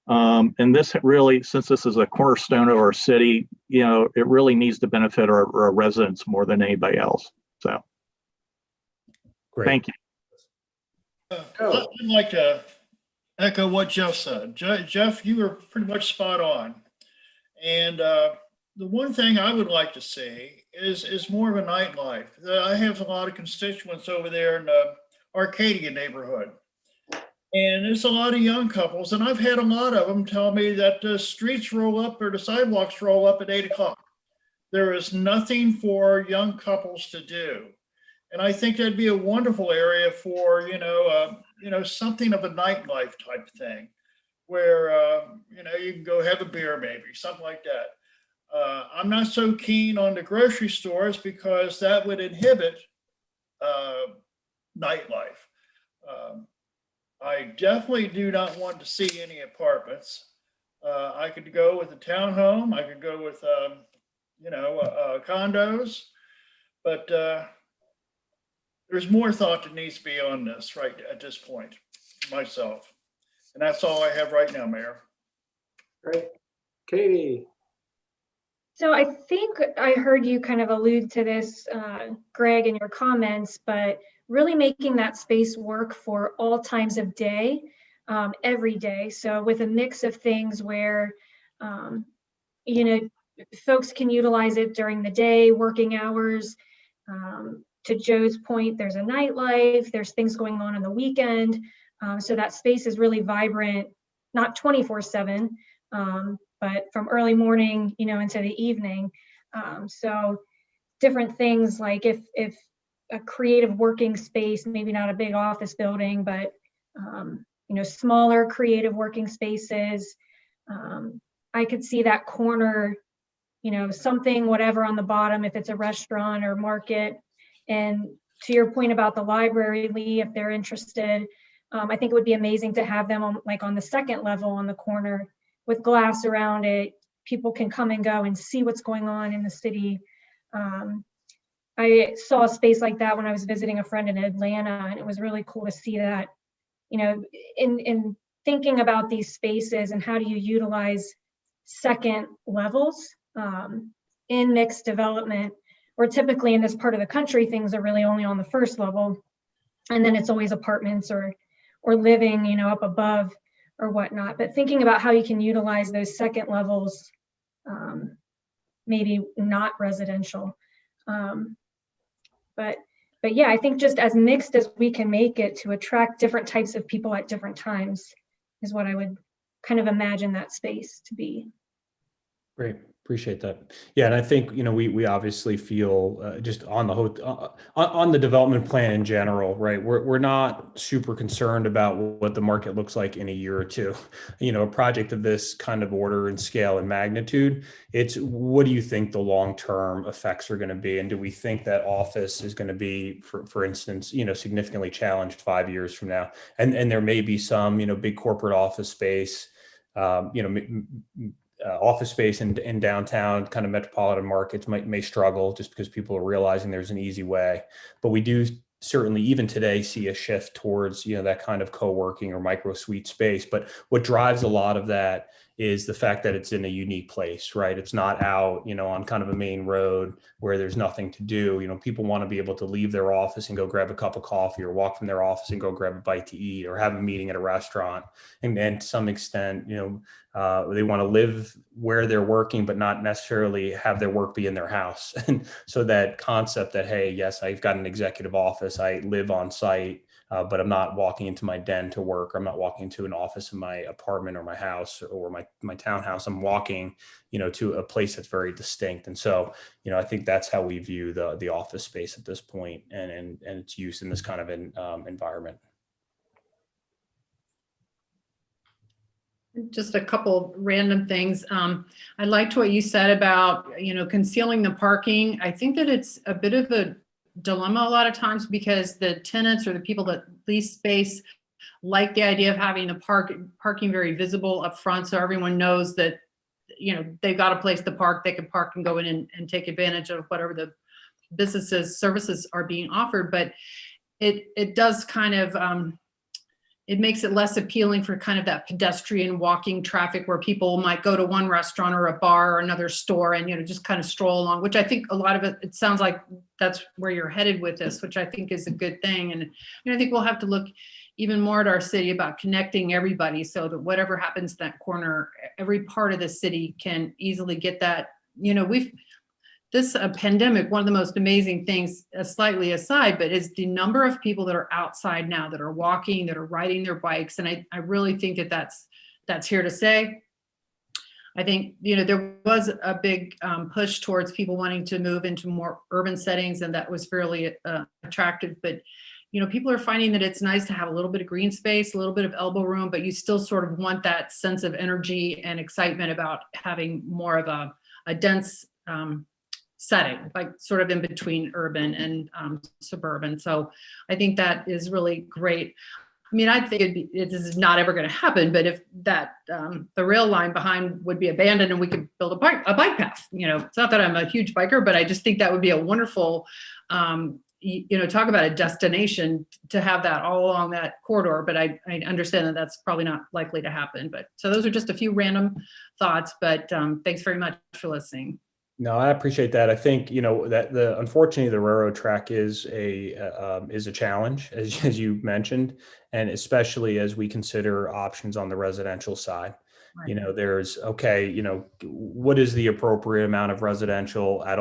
And this really, since this is a cornerstone of our city, it really needs to benefit our residents more than anybody else. So.
Great.
Thank you.
I'd like to echo what Jeff said. Jeff, you were pretty much spot on. And the one thing I would like to see is more of a nightlife. I have a lot of constituents over there in the Arcadia neighborhood. And there's a lot of young couples, and I've had a lot of them tell me that the streets roll up or the sidewalks roll up at 8 o'clock. There is nothing for young couples to do. And I think that'd be a wonderful area for, something of a nightlife type thing where, you can go have a beer, maybe something like that. I'm not so keen on the grocery stores because that would inhibit nightlife. I definitely do not want to see any apartments. I could go with a townhome. I could go with, condos, but there's more thought that needs to be on this right at this point, myself. And that's all I have right now, Mayor.
Great. Katie.
So I think I heard you kind of allude to this, Greg, in your comments, but really making that space work for all times of day, every day. So with a mix of things where, folks can utilize it during the day, working hours. To Joe's point, there's a nightlife, there's things going on the weekend. So that space is really vibrant, not 24/7, but from early morning, into the evening. So different things like if a creative working space, maybe not a big office building, but smaller creative working spaces. I could see that corner, something, whatever on the bottom, if it's a restaurant or market. And to your point about the library, Lee, if they're interested, I think it would be amazing to have them on the second level on the corner with glass around it. People can come and go and see what's going on in the city. I saw a space like that when I was visiting a friend in Atlanta, and it was really cool to see that, in thinking about these spaces and how do you utilize second levels in mixed development, where typically in this part of the country, things are really only on the first level. And then it's always apartments or living, up above or whatnot. But thinking about how you can utilize those second levels, maybe not residential. But But yeah, I think just as mixed as we can make it to attract different types of people at different times is what I would kind of imagine that space to be.
Great. Appreciate that. Yeah, and I think, we obviously feel just on the whole, on the development plan in general, right? We're not super concerned about what the market looks like in a year or two. A project of this kind of order and scale and magnitude, it's what do you think the long-term effects are going to be? And do we think that office is going to be, for instance, significantly challenged 5 years from now? And there may be some, big corporate office space, office space in downtown kind of metropolitan markets may struggle just because people are realizing there's an easy way. But we do certainly even today see a shift towards, that kind of co-working or micro suite space. But what drives a lot of that is the fact that it's in a unique place, right? It's not out, on kind of a main road where there's nothing to do. People want to be able to leave their office and go grab a cup of coffee, or walk from their office and go grab a bite to eat, or have a meeting at a restaurant. And to some extent, they want to live where they're working, but not necessarily have their work be in their house. And so that concept that, hey, yes, I've got an executive office, I live on site, but I'm not walking into my den to work, or I'm not walking into an office in my apartment or my house or my townhouse. I'm walking, to a place that's very distinct. And so, I think that's how we view the office space at this point, and its use in this kind of environment.
Just a couple random things. I liked what you said about, concealing the parking. I think that it's a bit of a dilemma a lot of times, because the tenants or the people that lease space like the idea of having the parking very visible up front, so everyone knows that, they've got a place to park. They can park and go in and take advantage of whatever the businesses services are being offered. But it does kind of it makes it less appealing for kind of that pedestrian walking traffic, where people might go to one restaurant or a bar or another store and, just kind of stroll along, which I think a lot of it sounds like that's where you're headed with this, which I think is a good thing. And I think we'll have to look even more at our city about connecting everybody, so that whatever happens in that corner, every part of the city can easily get that. This pandemic, one of the most amazing things, slightly aside, but is the number of people that are outside now, that are walking, that are riding their bikes. And I really think that that's here to stay. I think, there was a big push towards people wanting to move into more urban settings, and that was fairly attractive. But, people are finding that it's nice to have a little bit of green space, a little bit of elbow room, but you still sort of want that sense of energy and excitement about having more of a dense setting, like sort of in between urban and suburban. So I think that is really great. I mean, I think this is not ever going to happen, but if that the rail line behind would be abandoned and we could build a bike path, it's not that I'm a huge biker, but I just think that would be a wonderful, talk about a destination to have that all along that corridor. But I understand that that's probably not likely to happen. But so those are just a few random thoughts, but thanks very much for listening.
No, I appreciate that. I think, that unfortunately the railroad track is a challenge, as you mentioned, and especially as we consider options on the residential side.
Right.
There's, what is the appropriate amount of residential at,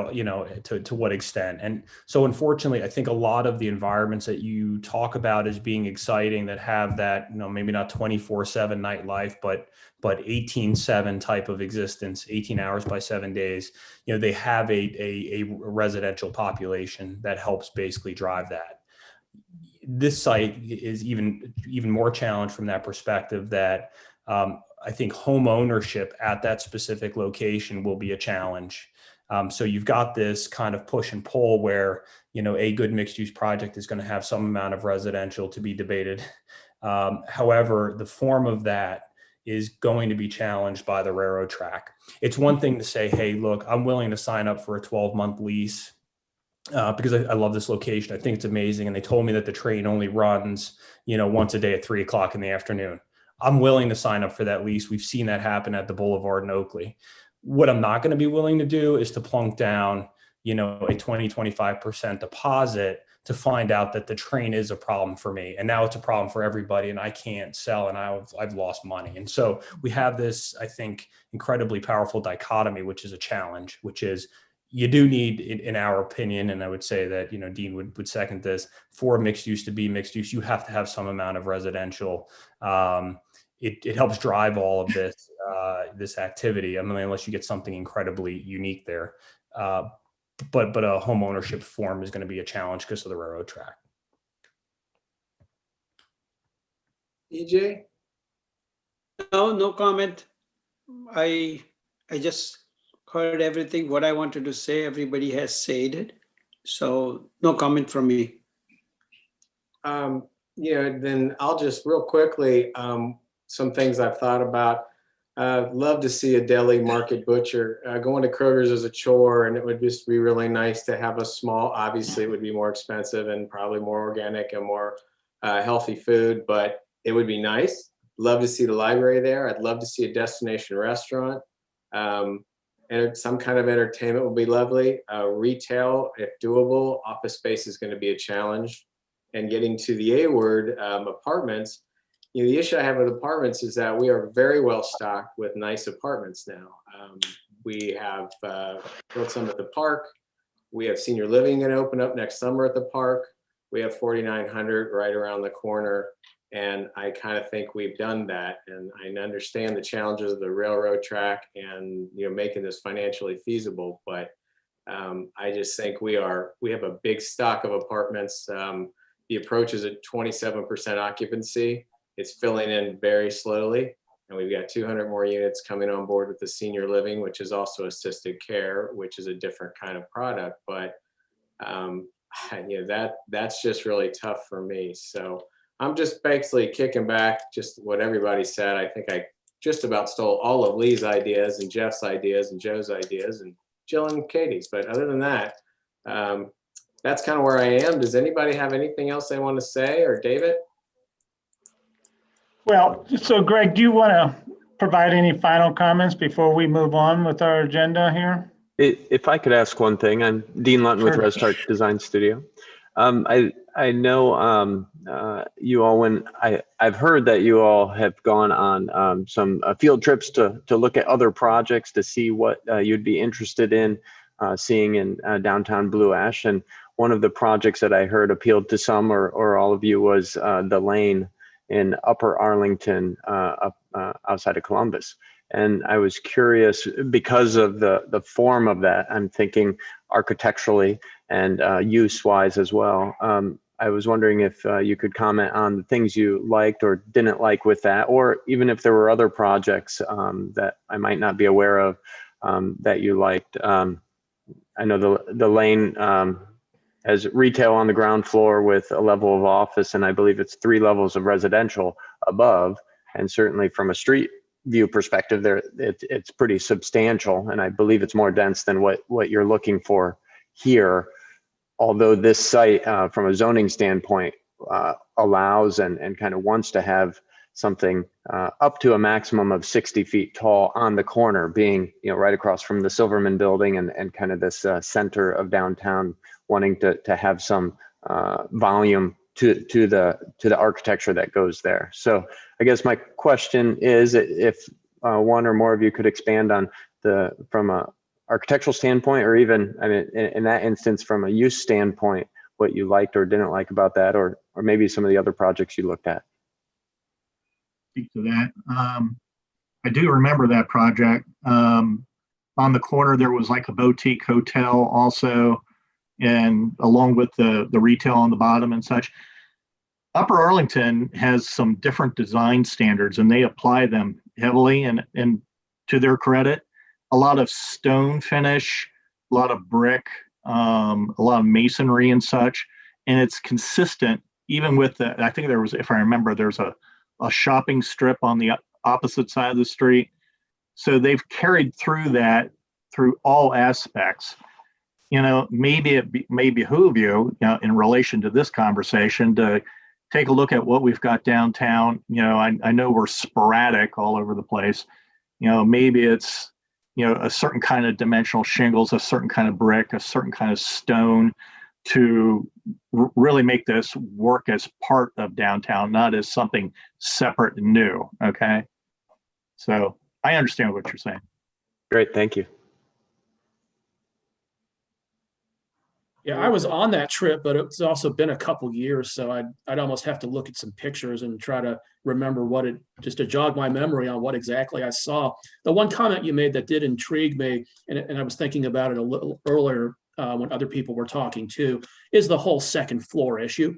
to what extent? And so unfortunately, I think a lot of the environments that you talk about as being exciting, that have that, maybe not 24/7 nightlife, but 18/7 type of existence, 18 hours by 7 days, they have a residential population that helps basically drive that. This site is even more challenged from that perspective, that I think home ownership at that specific location will be a challenge. So you've got this kind of push and pull where, a good mixed use project is going to have some amount of residential, to be debated. However, the form of that is going to be challenged by the railroad track. It's one thing to say, hey, look, I'm willing to sign up for a 12-month lease because I love this location. I think it's amazing. And they told me that the train only runs, once a day at 3:00 in the afternoon. I'm willing to sign up for that lease. We've seen that happen at the Boulevard in Oakley. What I'm not going to be willing to do is to plunk down, a 20-25% deposit to find out that the train is a problem for me. And now it's a problem for everybody, and I can't sell, and I've lost money. And so we have this, I think, incredibly powerful dichotomy, which is a challenge, which is, you do need, in our opinion, and I would say that, Dean would second this, for mixed use to be mixed use, you have to have some amount of residential. It helps drive all of this activity. I mean, unless you get something incredibly unique there. But a home ownership form is going to be a challenge because of the railroad track.
EJ?
No comment. I just heard everything what I wanted to say. Everybody has said it, so no comment from me.
Then I'll just real quickly, some things I've thought about. Love to see a deli market butcher. Going to Kroger's is a chore, and it would just be really nice to have a small, obviously it would be more expensive and probably more organic and more healthy food, but it would be nice. Love to see the library there. I'd love to see a destination restaurant. And some kind of entertainment would be lovely. Retail, if doable. Office space is going to be a challenge. And getting to the A word, apartments, the issue I have with apartments is that we are very well stocked with nice apartments now. We have built some at the park. We have senior living going to open up next summer at the park. We have 4,900 right around the corner. And I kind of think we've done that. And I understand the challenges of the railroad track and, making this financially feasible. But I just think we have a big stock of apartments. The approach is at 27% occupancy. It's filling in very slowly. And we've got 200 more units coming on board with the senior living, which is also assisted care, which is a different kind of product. But that's just really tough for me. So I'm just basically kicking back just what everybody said. I think I just about stole all of Lee's ideas and Jeff's ideas and Joe's ideas and Jill and Katie's. But other than that, that's kind of where I am. Does anybody have anything else they want to say, or David?
Well, so Greg, do you want to provide any final comments before we move on with our agenda here?
If I could ask one thing, I'm Dean Lutton with ResTart Design Studio. I know you all, I've heard that you all have gone on some field trips to look at other projects to see what you'd be interested in seeing in downtown Blue Ash. And one of the projects that I heard appealed to some or all of you was the lane in Upper Arlington outside of Columbus. And I was curious because of the form of that, I'm thinking architecturally and use-wise as well. I was wondering if you could comment on the things you liked or didn't like with that, or even if there were other projects that I might not be aware of that you liked. I know the lane has retail on the ground floor with a level of office, and I believe it's 3 levels of residential above. And certainly from a street view perspective, it's pretty substantial, and I believe it's more dense than what you're looking for here. Although this site, from a zoning standpoint, allows and kind of wants to have something up to a maximum of 60 feet tall on the corner, being right across from the Silverman building and kind of this center of downtown, wanting to have some volume to the architecture that goes there. So I guess my question is if one or more of you could expand on from a architectural standpoint, or even, I mean, in that instance, from a use standpoint, what you liked or didn't like about that, or maybe some of the other projects you looked at.
Speak to that. I do remember that project. On the corner, there was like a boutique hotel also, and along with the retail on the bottom and such. Upper Arlington has some different design standards, and they apply them heavily, and to their credit, a lot of stone finish, a lot of brick, a lot of masonry and such, and it's consistent even with I think there was, if I remember, there's a shopping strip on the opposite side of the street. So they've carried through that through all aspects. Maybe it may behoove you, in relation to this conversation, to take a look at what we've got downtown. I know we're sporadic all over the place. Maybe it's a certain kind of dimensional shingles, a certain kind of brick, a certain kind of stone, to really make this work as part of downtown, not as something separate and new. Okay. So I understand what you're saying.
Great. Thank you.
Yeah, I was on that trip, but it's also been a couple years, so I'd almost have to look at some pictures and try to remember just to jog my memory on what exactly I saw. The one comment you made that did intrigue me, and I was thinking about it a little earlier when other people were talking too, is the whole second floor issue.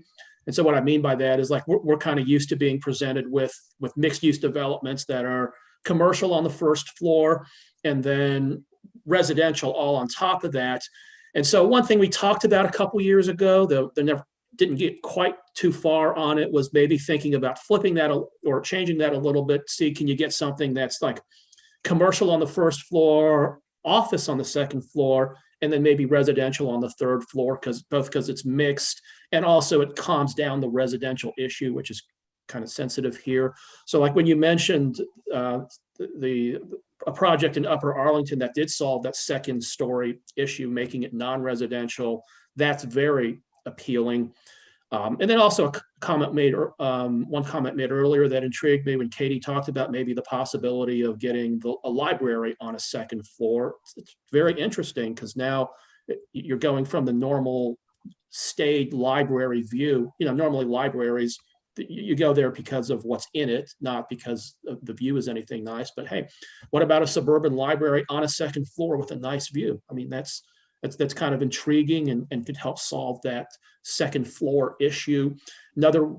And so what I mean by that is like we're kind of used to being presented with mixed use developments that are commercial on the first floor and then residential all on top of that. And so one thing we talked about a couple years ago, though they never didn't get quite too far on it, was maybe thinking about flipping that or changing that a little bit. See, can you get something that's like commercial on the first floor, office on the second floor, and then maybe residential on the third floor, because it's mixed, and also it calms down the residential issue, which is kind of sensitive here. So like when you mentioned a project in Upper Arlington that did solve that second story issue, making it non-residential, that's very appealing. And then also one comment made earlier that intrigued me when Katie talked about maybe the possibility of getting a library on a second floor. It's very interesting because now you're going from the normal staid library view. Normally libraries, you go there because of what's in it, not because the view is anything nice. But hey, what about a suburban library on a second floor with a nice view? I mean, that's kind of intriguing and could help solve that second floor issue. Another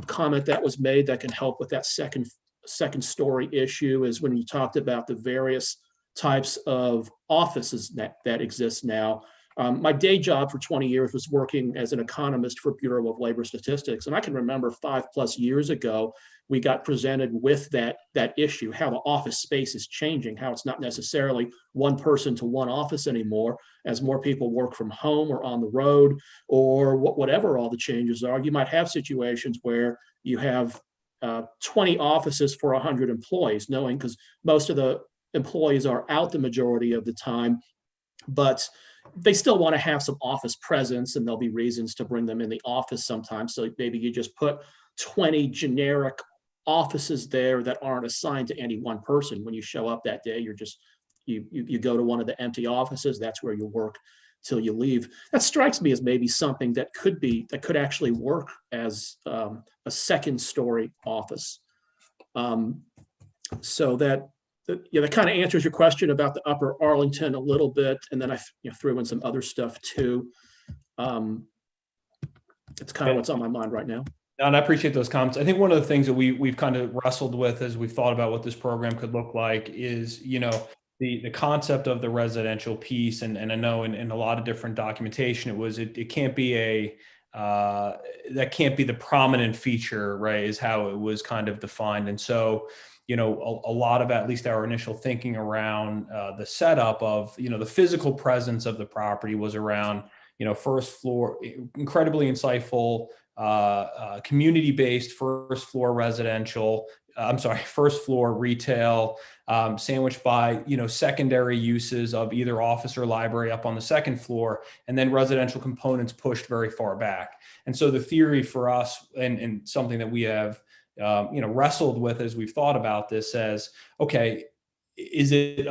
comment that was made that can help with that second story issue is when you talked about the various types of offices that exist now. My day job for 20 years was working as an economist for Bureau of Labor Statistics. And I can remember 5+ years ago, we got presented with that issue, how the office space is changing, how it's not necessarily one person to one office anymore. As more people work from home or on the road or whatever all the changes are, you might have situations where you have 20 offices for 100 employees, knowing because most of the employees are out the majority of the time, but they still want to have some office presence, and there'll be reasons to bring them in the office sometimes. So maybe you just put 20 generic offices there that aren't assigned to any one person. When you show up that day, you go to one of the empty offices. That's where you work till you leave. That strikes me as maybe something that could actually work as a second story office. So that kind of answers your question about the Upper Arlington a little bit, and then I threw in some other stuff too. It's kind of what's on my mind right now.
And I appreciate those comments. I think one of the things that we've kind of wrestled with as we've thought about what this program could look like is, the concept of the residential piece. And I know in a lot of different documentation, it can't be that can't be the prominent feature, right, is how it was kind of defined. And so, a lot of at least our initial thinking around the setup of, the physical presence of the property was around, first floor, incredibly insightful, community-based first floor retail, sandwiched by, secondary uses of either office or library up on the second floor, and then residential components pushed very far back. And so the theory for us, and something that we have, wrestled with as we've thought about this, says, okay, is it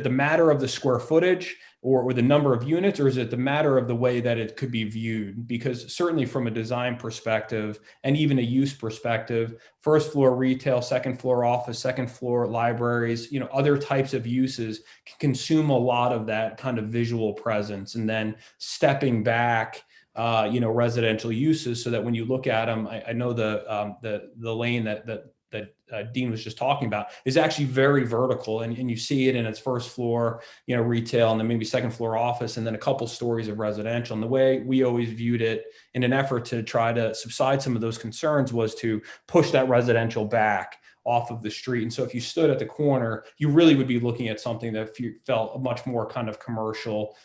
the matter of the square footage or the number of units, or is it the matter of the way that it could be viewed? Because certainly from a design perspective and even a use perspective, first floor retail, second floor office, second floor libraries, other types of uses can consume a lot of that kind of visual presence, and then stepping back, residential uses, so that when you look at them, I know the lane that Dean was just talking about is actually very vertical, and you see it in its first floor, retail, and then maybe second floor office, and then a couple stories of residential. And the way we always viewed it in an effort to try to subside some of those concerns was to push that residential back off of the street. And so if you stood at the corner, you really would be looking at something that felt much more kind of commercial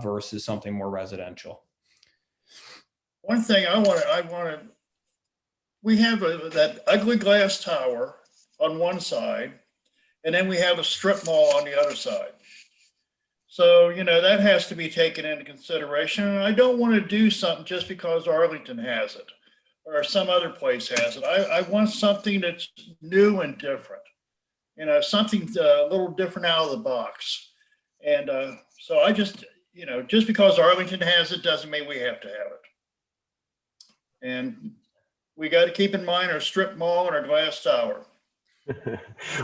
versus something more residential.
One thing we have that ugly glass tower on one side, and then we have a strip mall on the other side. So, that has to be taken into consideration. And I don't want to do something just because Arlington has it or some other place has it. I want something that's new and different, something a little different out of the box. And so I just, you know, just because Arlington has it doesn't mean we have to have it. And we got to keep in mind our strip mall and our glass tower.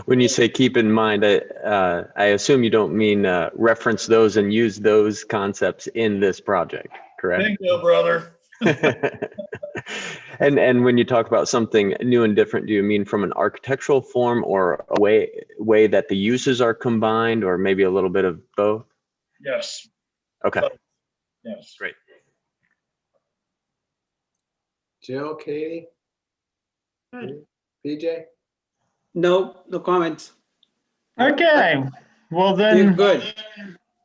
When you say keep in mind, I assume you don't mean reference those and use those concepts in this project, correct?
Bingo, brother.
And when you talk about something new and different, do you mean from an architectural form or a way that the uses are combined, or maybe a little bit of both?
Yes.
Okay.
Yes.
Great.
Jill, Katie? BJ?
No, no comments.
Okay, well
You're
then,
good.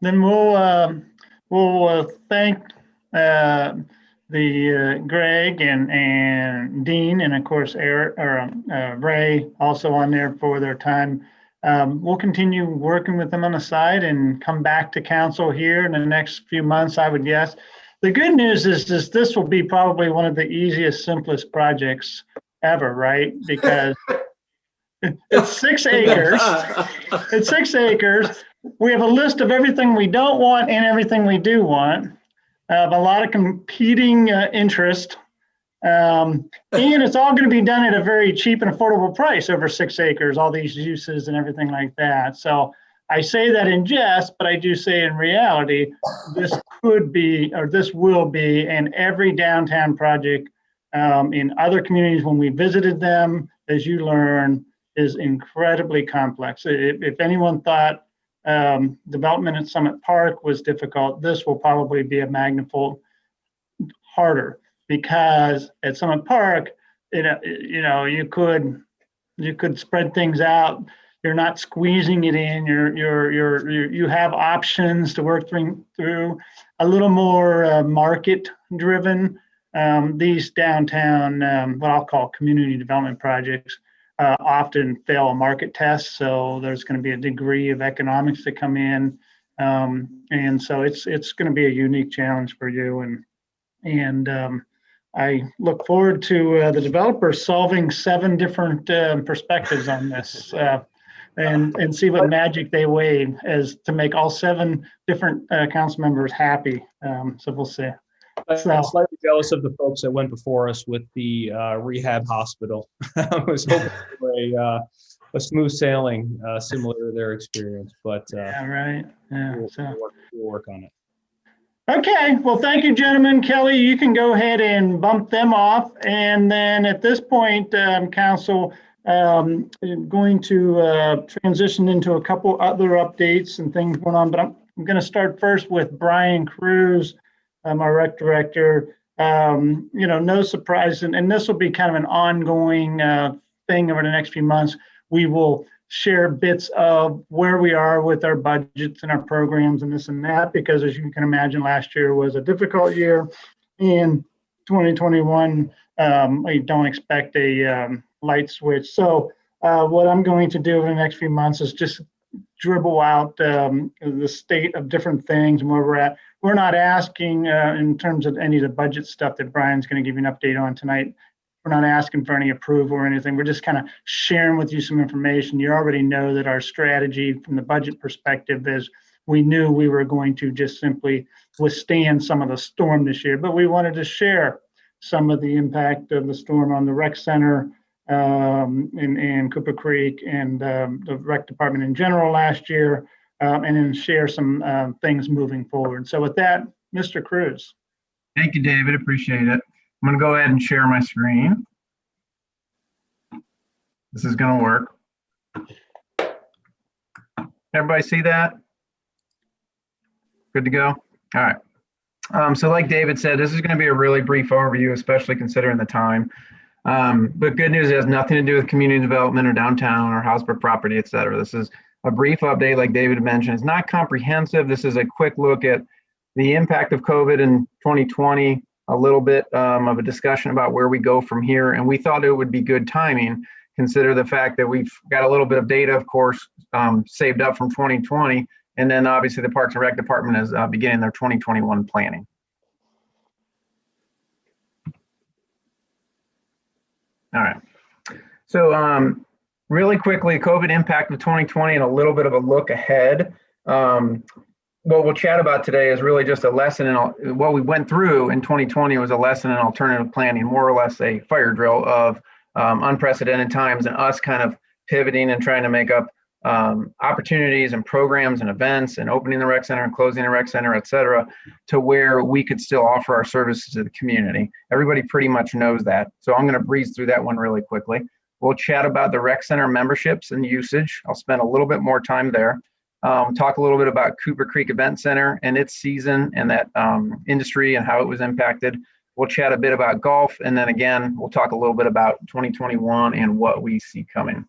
then we'll thank the Greg and Dean, and of course Eric or Ray also on there for their time. We'll continue working with them on the side and come back to council here in the next few months, I would guess. The good news is this will be probably one of the easiest, simplest projects ever, right? Because it's 6 acres. It's 6 acres. We have a list of everything we don't want and everything we do want. A lot of competing interest. And it's all going to be done at a very cheap and affordable price over 6 acres, all these uses and everything like that. So I say that in jest, but I do say in reality, this could be, or this will be, in every downtown project in other communities when we visited them, as you learn, is incredibly complex. If anyone thought development at Summit Park was difficult, this will probably be a magnifold harder, because at Summit Park, you could spread things out. You're not squeezing it in. You have options to work through. A little more market driven. These downtown, what I'll call community development projects, often fail a market test. So there's going to be a degree of economics that come in, and so it's going to be a unique challenge for you. And I look forward to the developers solving 7 different perspectives on this. And see what magic they wave as to make all 7 different council members happy. So we'll see.
I'm slightly jealous of the folks that went before us with the Rehab Hospital. I was hoping for a smooth sailing similar to their experience, but
yeah, right. Yeah,
we'll work on it.
Okay, well, thank you, gentlemen. Kelly, you can go ahead and bump them off. And then at this point, council, going to transition into a couple other updates and things going on, but I'm going to start first with Brian Cruz, our rec director. No surprise, and this will be kind of an ongoing thing over the next few months. We will share bits of where we are with our budgets and our programs and this and that, because as you can imagine, last year was a difficult year. In 2021, we don't expect a light switch. So what I'm going to do over the next few months is just dribble out the state of different things and where we're at. We're not asking in terms of any of the budget stuff that Brian's going to give you an update on tonight. We're not asking for any approval or anything. We're just kind of sharing with you some information. You already know that our strategy from the budget perspective is we knew we were going to just simply withstand some of the storm this year, but we wanted to share some of the impact of the storm on the rec center in Cooper Creek and the rec department in general last year, and then share some things moving forward. So with that, Mr. Cruz.
Thank you, David. Appreciate it. I'm going to go ahead and share my screen. This is going to work. Everybody see that? Good to go? All right. So like David said, this is going to be a really brief overview, especially considering the time. But good news, it has nothing to do with community development or downtown or Housebrook property, et cetera. This is a brief update, like David mentioned. It's not comprehensive. This is a quick look at the impact of COVID in 2020, a little bit of a discussion about where we go from here. And we thought it would be good timing, consider the fact that we've got a little bit of data, of course, saved up from 2020. And then obviously the Parks and Rec Department is beginning their 2021 planning. All right. So really quickly, COVID impact of 2020 and a little bit of a look ahead. what we'll chat about today is really just a lesson in what we went through in 2020 was a lesson in alternative planning, more or less a fire drill of unprecedented times and us kind of pivoting and trying to make up opportunities and programs and events and opening the rec center and closing the rec center, et cetera, to where we could still offer our services to the community. Everybody pretty much knows that. So I'm going to breeze through that one really quickly. We'll chat about the rec center memberships and usage. I'll spend a little bit more time there. Talk a little bit about Cooper Creek Event Center and its season and that industry and how it was impacted. We'll chat a bit about golf. And then again, we'll talk a little bit about 2021 and what we see coming.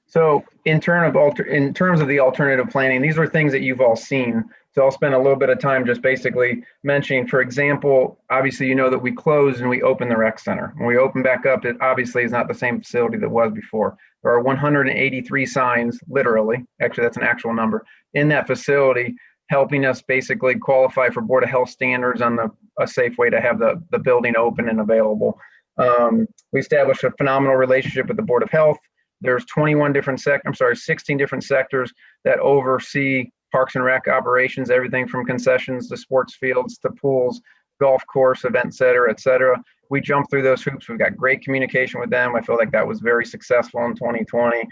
So in terms of the alternative planning, these are things that you've all seen. So I'll spend a little bit of time just basically mentioning, for example, obviously, you know that we closed and we opened the rec center. When we open back up, it obviously is not the same facility that was before. There are 183 signs, literally, actually that's an actual number, in that facility, helping us basically qualify for Board of Health standards on a safe way to have the building open and available. We established a phenomenal relationship with the Board of Health. There's 16 different sectors that oversee Parks and Rec operations, everything from concessions to sports fields to pools, golf course, event center, et cetera. We jumped through those hoops. We've got great communication with them. I feel like that was very successful in 2020.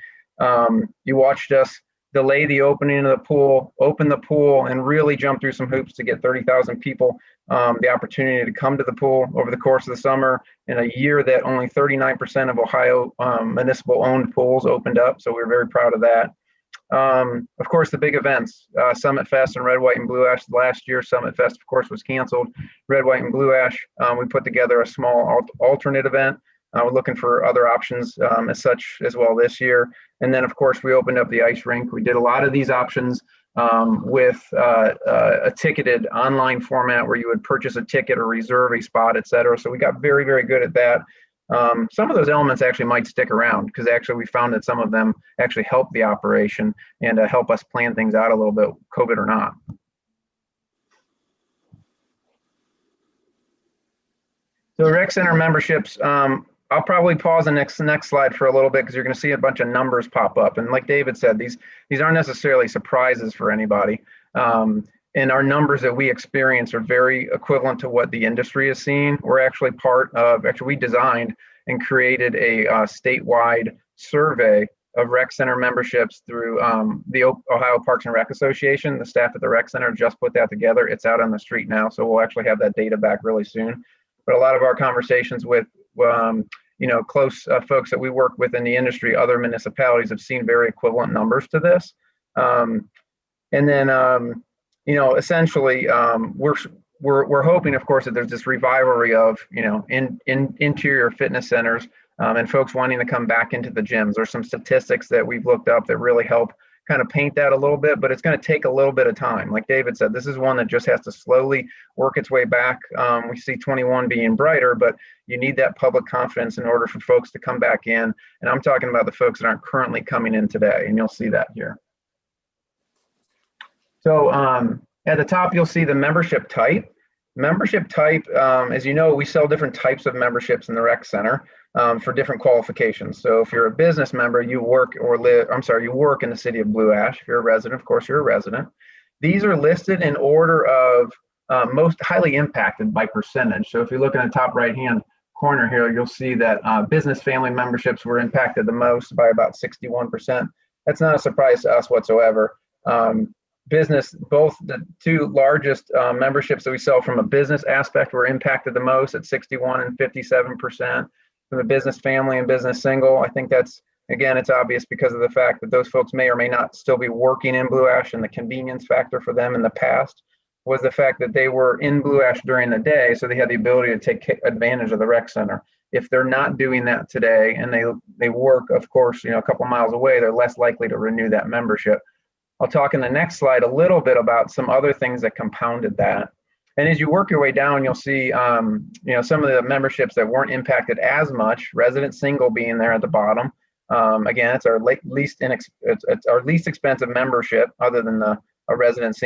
You watched us delay the opening of the pool, open the pool, and really jump through some hoops to get 30,000 people the opportunity to come to the pool over the course of the summer in a year that only 39% of Ohio municipal-owned pools opened up. So we're very proud of that. Of course, the big events, Summit Fest and Red, White, and Blue Ash last year. Summit Fest, of course, was canceled. Red, White, and Blue Ash, we put together a small alternate event. We're looking for other options as such as well this year. And then, of course, we opened up the ice rink. We did a lot of these options with a ticketed online format where you would purchase a ticket or reserve a spot, et cetera. So we got very, very good at that. Some of those elements actually might stick around because actually we found that some of them actually help the operation and help us plan things out a little bit, COVID or not. So rec center memberships, I'll probably pause the next slide for a little bit because you're going to see a bunch of numbers pop up. And like David said, these aren't necessarily surprises for anybody. And our numbers that we experience are very equivalent to what the industry is seeing. We're actually we designed and created a statewide survey of rec center memberships through the Ohio Parks and Rec Association. The staff at the rec center just put that together. It's out on the street now, so we'll actually have that data back really soon. But a lot of our conversations with close folks that we work with in the industry, other municipalities have seen very equivalent numbers to this. Essentially, we're hoping, of course, that there's this revivalry of, interior fitness centers and folks wanting to come back into the gyms. There's some statistics that we've looked up that really help kind of paint that a little bit, but it's going to take a little bit of time. Like David said, this is one that just has to slowly work its way back. We see 21 being brighter, but you need that public confidence in order for folks to come back in. And I'm talking about the folks that aren't currently coming in today, and you'll see that here. So at the top, you'll see the membership type. Membership type, as you know, we sell different types of memberships in the rec center for different qualifications. So if you're a business member, you work in the city of Blue Ash. If you're a resident, of course, you're a resident. These are listed in order of most highly impacted by percentage. So if you look in the top right-hand corner here, you'll see that business family memberships were impacted the most by about 61%. That's not a surprise to us whatsoever. Business, both the two largest memberships that we sell from a business aspect were impacted the most at 61 and 57%. From the business family and business single, I think that's, again, it's obvious because of the fact that those folks may or may not still be working in Blue Ash, and the convenience factor for them in the past was the fact that they were in Blue Ash during the day, so they had the ability to take advantage of the rec center. If they're not doing that today and they work, of course, a couple miles away, they're less likely to renew that membership. I'll talk in the next slide a little bit about some other things that compounded that. And as you work your way down, you'll see, some of the memberships that weren't impacted as much, resident single being there at the bottom. Again, it's our least expensive membership other than a resident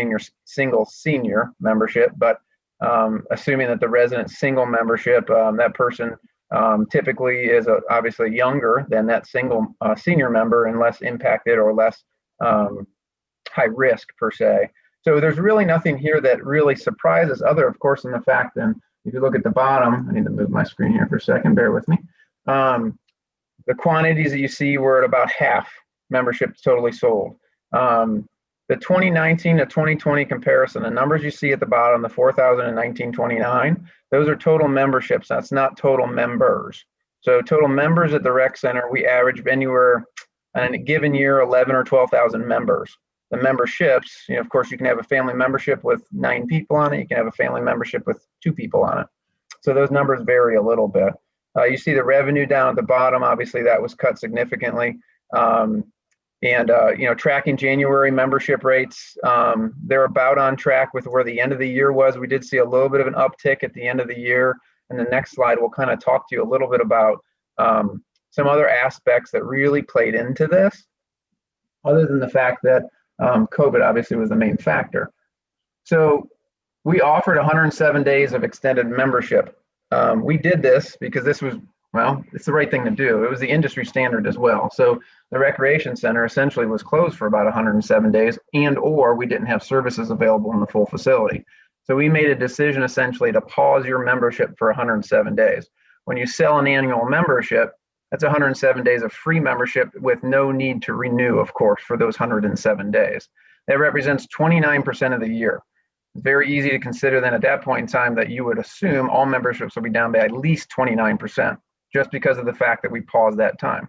single senior membership. But assuming that the resident single membership, that person typically is obviously younger than that single senior member and less impacted or less high risk per se. So there's really nothing here that really surprises other, of course, in the fact that if you look at the bottom, I need to move my screen here for a second, bear with me. The quantities that you see were at about half membership totally sold. The 2019 to 2020 comparison, the numbers you see at the bottom, the 4,000 and 1929, those are total memberships. That's not total members. So total members at the rec center, we average anywhere in a given year, 11 or 12,000 members. The memberships, of course, you can have a family membership with 9 people on it. You can have a family membership with 2 people on it. So those numbers vary a little bit. You see the revenue down at the bottom. Obviously, that was cut significantly. Tracking January membership rates, they're about on track with where the end of the year was. We did see a little bit of an uptick at the end of the year. And the next slide, we'll kind of talk to you a little bit about some other aspects that really played into this, other than the fact that COVID obviously was the main factor. So we offered 107 days of extended membership. We did this because this was, well, it's the right thing to do. It was the industry standard as well. So the recreation center essentially was closed for about 107 days or we didn't have services available in the full facility. So we made a decision essentially to pause your membership for 107 days. When you sell an annual membership, that's 107 days of free membership with no need to renew, of course, for those 107 days. That represents 29% of the year. It's very easy to consider then at that point in time that you would assume all memberships will be down by at least 29%, just because of the fact that we paused that time.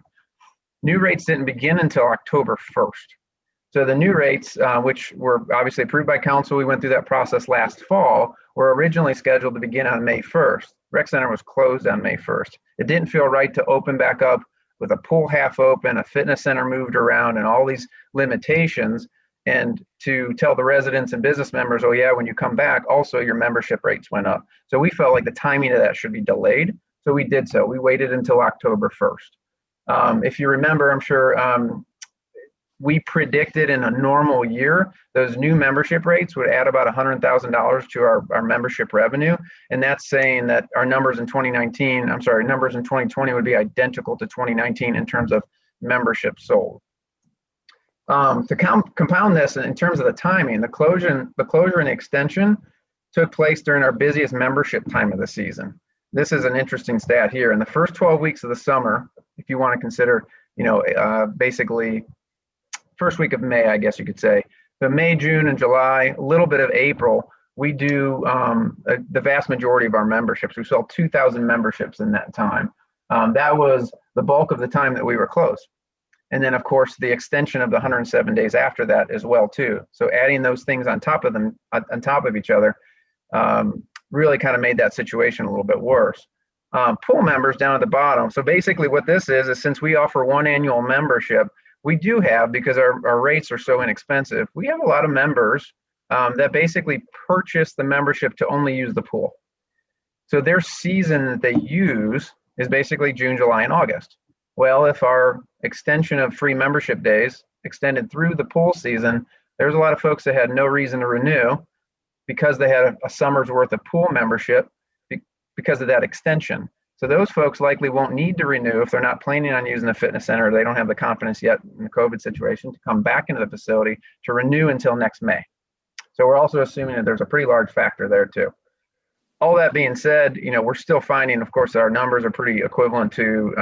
New rates didn't begin until October 1st. So the new rates, which were obviously approved by council, we went through that process last fall, were originally scheduled to begin on May 1st. Rec center was closed on May 1st. It didn't feel right to open back up with a pool half open, a fitness center moved around, and all these limitations, and to tell the residents and business members, oh yeah, when you come back, also your membership rates went up. So we felt like the timing of that should be delayed. So we did so. We waited until October 1st. If you remember, I'm sure we predicted in a normal year, those new membership rates would add about $100,000 to our membership revenue. And that's saying that our numbers in 2020 would be identical to 2019 in terms of membership sold. To compound this in terms of the timing, the closure and the extension took place during our busiest membership time of the season. This is an interesting stat here. In the first 12 weeks of the summer, if you want to consider, basically first week of May, I guess you could say. So May, June, and July, a little bit of April, we do the vast majority of our memberships. We sell 2,000 memberships in that time. That was the bulk of the time that we were closed. And then, of course, the extension of the 107 days after that as well, too. So adding those things on top of each other, really kind of made that situation a little bit worse. Pool members down at the bottom. So basically what this is since we offer one annual membership, we do have, because our rates are so inexpensive, we have a lot of members that basically purchase the membership to only use the pool. So their season that they use is basically June, July, and August. Well, if our extension of free membership days extended through the pool season, there's a lot of folks that had no reason to renew because they had a summer's worth of pool membership because of that extension. So those folks likely won't need to renew if they're not planning on using the fitness center. They don't have the confidence yet in the COVID situation to come back into the facility to renew until next May. So we're also assuming that there's a pretty large factor there too. All that being said, we're still finding, of course, that our numbers are pretty equivalent to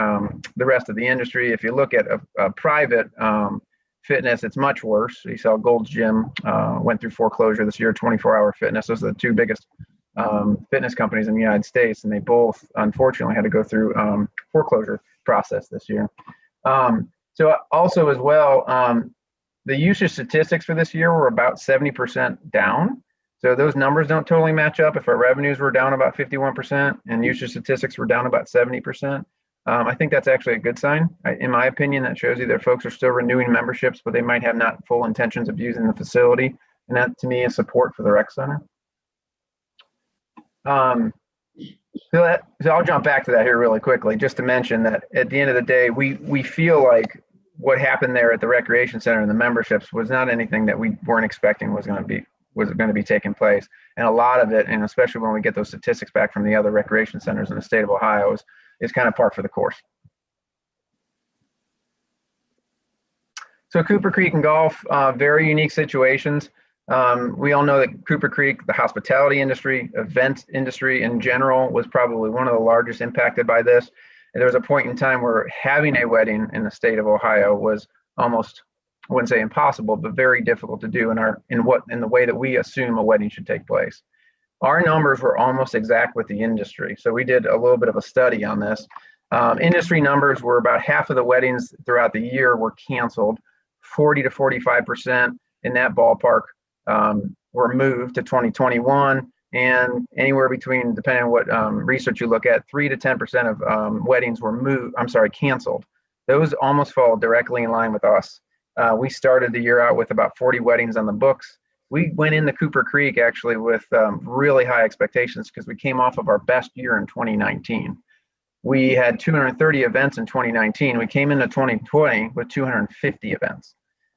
the rest of the industry. If you look at a private fitness, it's much worse. You saw Gold's Gym went through foreclosure this year, 24-hour fitness. Those are the two biggest fitness companies in the United States, and they both unfortunately had to go through foreclosure process this year. So also as well, the usage statistics for this year were about 70% down. So those numbers don't totally match up. If our revenues were down about 51% and usage statistics were down about 70%, I think that's actually a good sign. In my opinion, that shows you that folks are still renewing memberships, but they might have not full intentions of using the facility. And that to me is support for the rec center. So I'll jump back to that here really quickly, just to mention that at the end of the day, we feel like what happened there at the recreation center and the memberships was not anything that we weren't expecting was going to be taking place. And a lot of it, and especially when we get those statistics back from the other recreation centers in the state of Ohio, is kind of par for the course. So Cooper Creek and golf, very unique situations. We all know that Cooper Creek, the hospitality industry, event industry in general, was probably one of the largest impacted by this. And there was a point in time where having a wedding in the state of Ohio was almost, I wouldn't say impossible, but very difficult to do in the way that we assume a wedding should take place. Our numbers were almost exact with the industry. So we did a little bit of a study on this. Industry numbers were about half of the weddings throughout the year were canceled. 40 to 45% in that ballpark were moved to 2021, and anywhere between, depending on what research you look at, 3 to 10% of weddings were canceled. Those almost fall directly in line with us. We started the year out with about 40 weddings on the books. We went into Cooper Creek actually with really high expectations because we came off of our best year in 2019. We had 230 events in 2019. We came into 2020 with 250 events,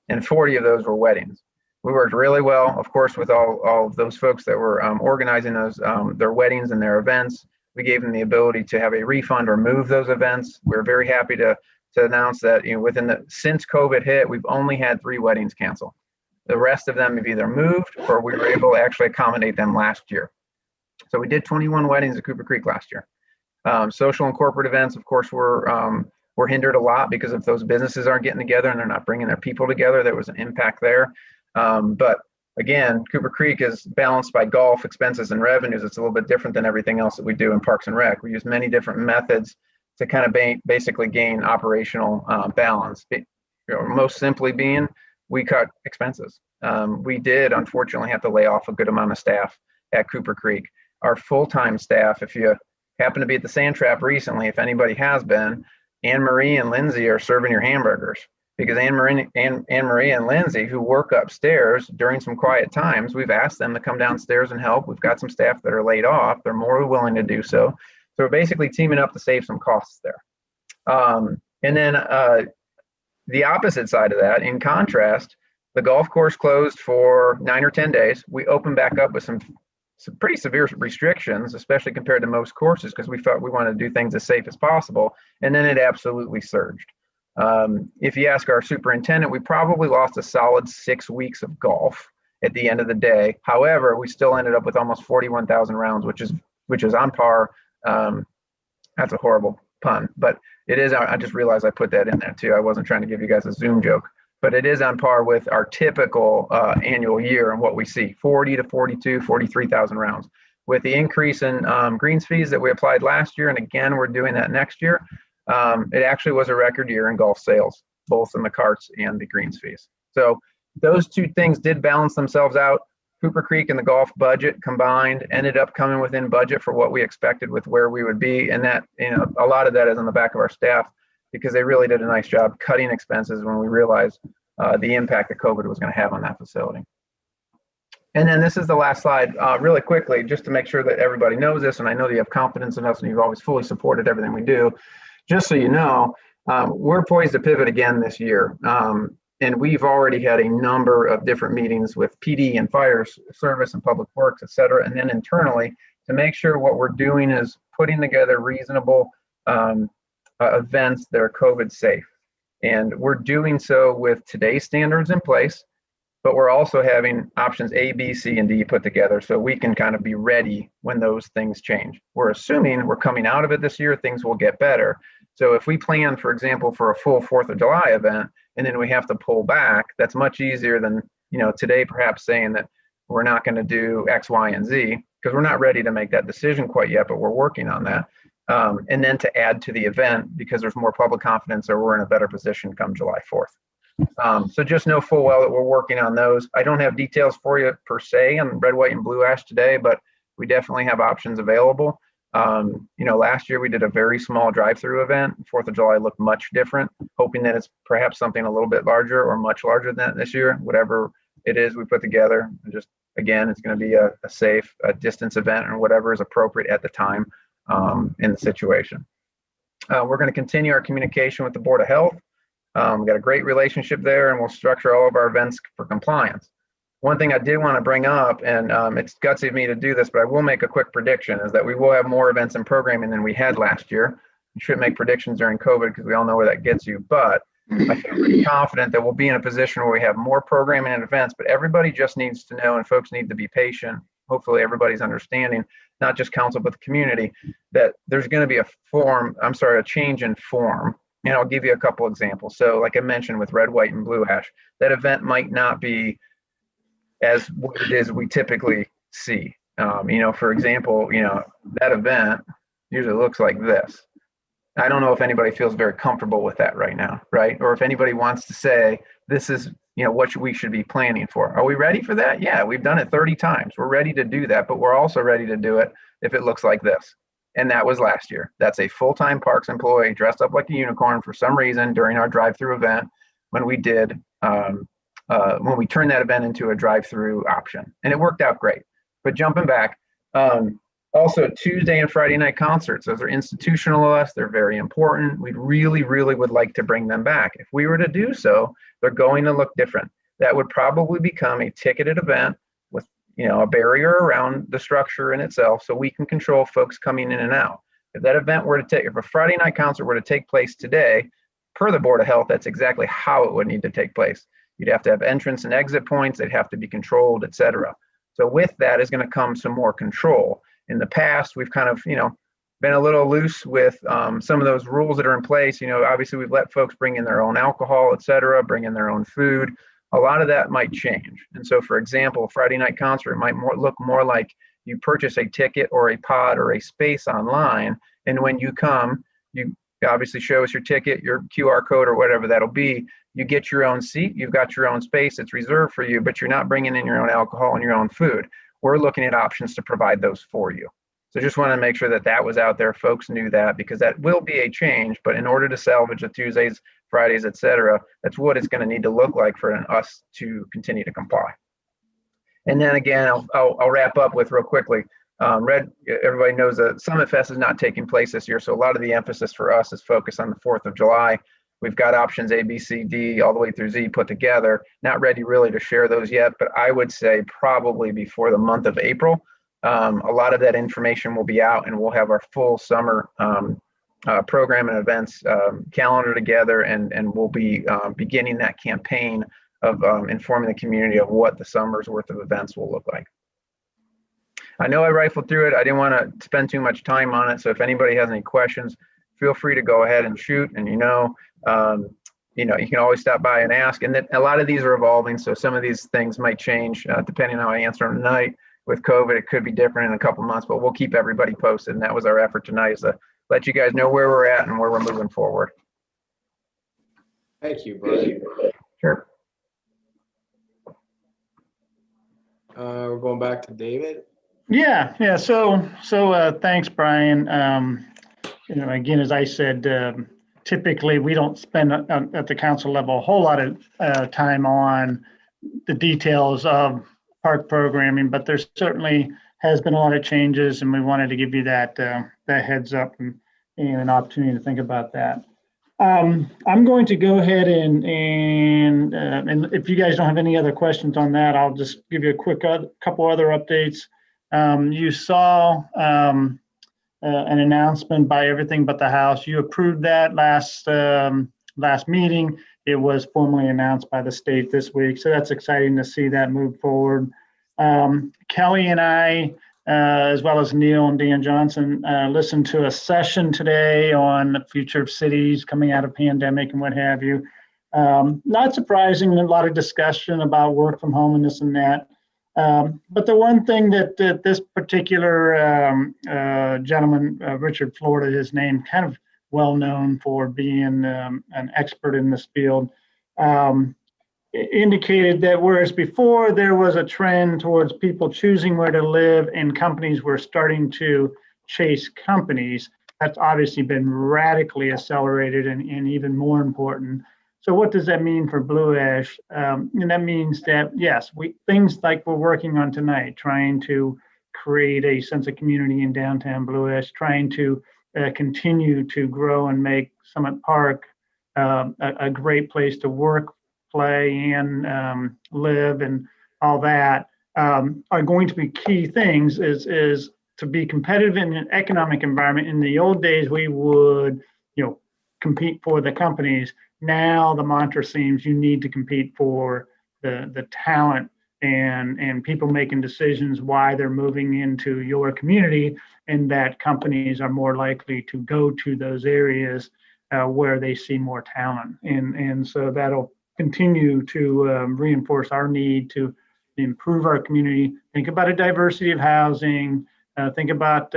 and 40 of those were weddings. We worked really well, of course, with all of those folks that were organizing those their weddings and their events. We gave them the ability to have a refund or move those events. We're very happy to announce that since COVID hit, we've only had 3 weddings cancel. The rest of them have either moved or we were able to actually accommodate them last year. So we did 21 weddings at Cooper Creek last year. Social and corporate events, of course, were hindered a lot because if those businesses aren't getting together and they're not bringing their people together, there was an impact there. But again, Cooper Creek is balanced by golf expenses and revenues. It's a little bit different than everything else that we do in Parks and Rec. We use many different methods to kind of basically gain operational balance. Most simply being, we cut expenses. We did unfortunately have to lay off a good amount of staff at Cooper Creek. Our full-time staff, if you happen to be at the Sand Trap recently, if anybody has been, Anne Marie and Lindsay are serving your hamburgers because Anne Marie and Lindsay, who work upstairs during some quiet times, we've asked them to come downstairs and help. We've got some staff that are laid off. They're more willing to do so. So we're basically teaming up to save some costs there. And then the opposite side of that, in contrast, the golf course closed for 9 or 10 days. We opened back up with some pretty severe restrictions, especially compared to most courses, because we thought we wanted to do things as safe as possible. And then it absolutely surged. If you ask our superintendent, we probably lost a solid 6 weeks of golf at the end of the day. However, we still ended up with almost 41,000 rounds, which is on par. That's a horrible pun, but it is. I just realized I put that in there too. I wasn't trying to give you guys a Zoom joke, but it is on par with our typical annual year and what we see, 40 to 42, 43,000 rounds. With the increase in greens fees that we applied last year, and again, we're doing that next year, it actually was a record year in golf sales, both in the carts and the greens fees. So those two things did balance themselves out. Cooper Creek and the golf budget combined ended up coming within budget for what we expected with where we would be. And that, a lot of that is on the back of our staff because they really did a nice job cutting expenses when we realized the impact that COVID was going to have on that facility. And then this is the last slide, really quickly, just to make sure that everybody knows this. And I know that you have confidence in us and you've always fully supported everything we do. Just so you know, we're poised to pivot again this year. And we've already had a number of different meetings with PD and fire service and public works, et cetera. And then internally to make sure what we're doing is putting together reasonable events that are COVID safe. And we're doing so with today's standards in place, but we're also having options A, B, C, and D put together so we can kind of be ready when those things change. We're assuming we're coming out of it this year, things will get better. So if we plan, for example, for a full 4th of July event, and then we have to pull back, that's much easier than, today perhaps saying that we're not going to do X, Y, and Z, because we're not ready to make that decision quite yet, but we're working on that. And then to add to the event because there's more public confidence or we're in a better position come July 4th. So just know full well that we're working on those. I don't have details for you per se on red, white, and blue ash today, but we definitely have options available. Last year we did a very small drive-through event. 4th of July looked much different, hoping that it's perhaps something a little bit larger or much larger than this year, whatever it is we put together. And just, again, it's going to be a safe distance event or whatever is appropriate at the time in the situation. We're going to continue our communication with the Board of Health. We've got a great relationship there, and we'll structure all of our events for compliance. One thing I did want to bring up, and it's gutsy of me to do this, but I will make a quick prediction, is that we will have more events and programming than we had last year. You shouldn't make predictions during COVID because we all know where that gets you. But I feel pretty confident that we'll be in a position where we have more programming and events, but everybody just needs to know, and folks need to be patient. Hopefully everybody's understanding, not just council, but the community, that there's going to be a change in form. And I'll give you a couple examples. So like I mentioned with red, white, and blue ash, that event might not be as what it is we typically see. For example, that event usually looks like this. I don't know if anybody feels very comfortable with that right now, right? Or if anybody wants to say, this is, what we should be planning for. Are we ready for that? Yeah, we've done it 30 times. We're ready to do that, but we're also ready to do it if it looks like this. And that was last year. That's a full-time parks employee dressed up like a unicorn for some reason during our drive-through event when we did, when we turned that event into a drive-through option. And it worked out great. But jumping back, also Tuesday and Friday night concerts, those are institutional to us. They're very important. We really, really would like to bring them back. If we were to do so, they're going to look different. That would probably become a ticketed event with, a barrier around the structure in itself so we can control folks coming in and out. If that event were to if a Friday night concert were to take place today, per the Board of Health, that's exactly how it would need to take place. You'd have to have entrance and exit points. They'd have to be controlled, et cetera. So with that is going to come some more control. In the past, we've kind of, been a little loose with some of those rules that are in place. Obviously we've let folks bring in their own alcohol, et cetera, bring in their own food. A lot of that might change. And so, for example, a Friday night concert might look more like you purchase a ticket or a pod or a space online. And when you come, you obviously show us your ticket, your QR code or whatever that'll be. You get your own seat, you've got your own space, it's reserved for you, but you're not bringing in your own alcohol and your own food. We're looking at options to provide those for you. So just want to make sure that that was out there. Folks knew that, because that will be a change, but in order to salvage the Tuesdays, Fridays, et cetera, that's what it's going to need to look like for us to continue to comply. And then again, I'll wrap up with real quickly. Everybody knows that Summit Fest is not taking place this year. So a lot of the emphasis for us is focused on the 4th of July. We've got options A, B, C, D, all the way through Z put together. Not ready really to share those yet, but I would say probably before the month of April, a lot of that information will be out, and we'll have our full summer program and events calendar together, and we'll be beginning that campaign of informing the community of what the summer's worth of events will look like. I know I rifled through it. I didn't want to spend too much time on it. So if anybody has any questions, feel free to go ahead and shoot. And you can always stop by and ask. And then a lot of these are evolving, so some of these things might change depending on how I answer them tonight. With COVID, it could be different in a couple months, but we'll keep everybody posted. And that was our effort tonight, is to let you guys know where we're at and where we're moving forward.
Thank you, Brian.
Sure.
We're going back to David.
Yeah. So thanks, Brian. Again, as I said, typically we don't spend at the council level a whole lot of time on the details of park programming, but there certainly has been a lot of changes, and we wanted to give you that heads up and an opportunity to think about that. I'm going to go ahead and if you guys don't have any other questions on that, I'll just give you a quick couple other updates. You saw an announcement by Everything But the House. You approved that last meeting. It was formally announced by the state this week, so that's exciting to see that move forward. Kelly and I, as well as Neil and Dan Johnson, listened to a session today on the future of cities coming out of pandemic and what have you. Not surprising, a lot of discussion about work from home and this and that. But the one thing that this particular gentleman, Richard Florida, his name, kind of well known for being an expert in this field, indicated that whereas before there was a trend towards people choosing where to live and companies were starting to chase companies, that's obviously been radically accelerated and even more important. So what does that mean for Blue Ash? And that means that, yes, things like we're working on tonight, trying to create a sense of community in downtown Blue Ash, trying to continue to grow and make Summit Park a great place to work, play, and live, and all that are going to be key things. Is to be competitive in an economic environment. In the old days, we would, compete for the companies. Now the mantra seems you need to compete for the talent and people making decisions why they're moving into your community, and that companies are more likely to go to those areas where they see more talent. And so that'll continue to reinforce our need to improve our community, think about a diversity of housing, think about,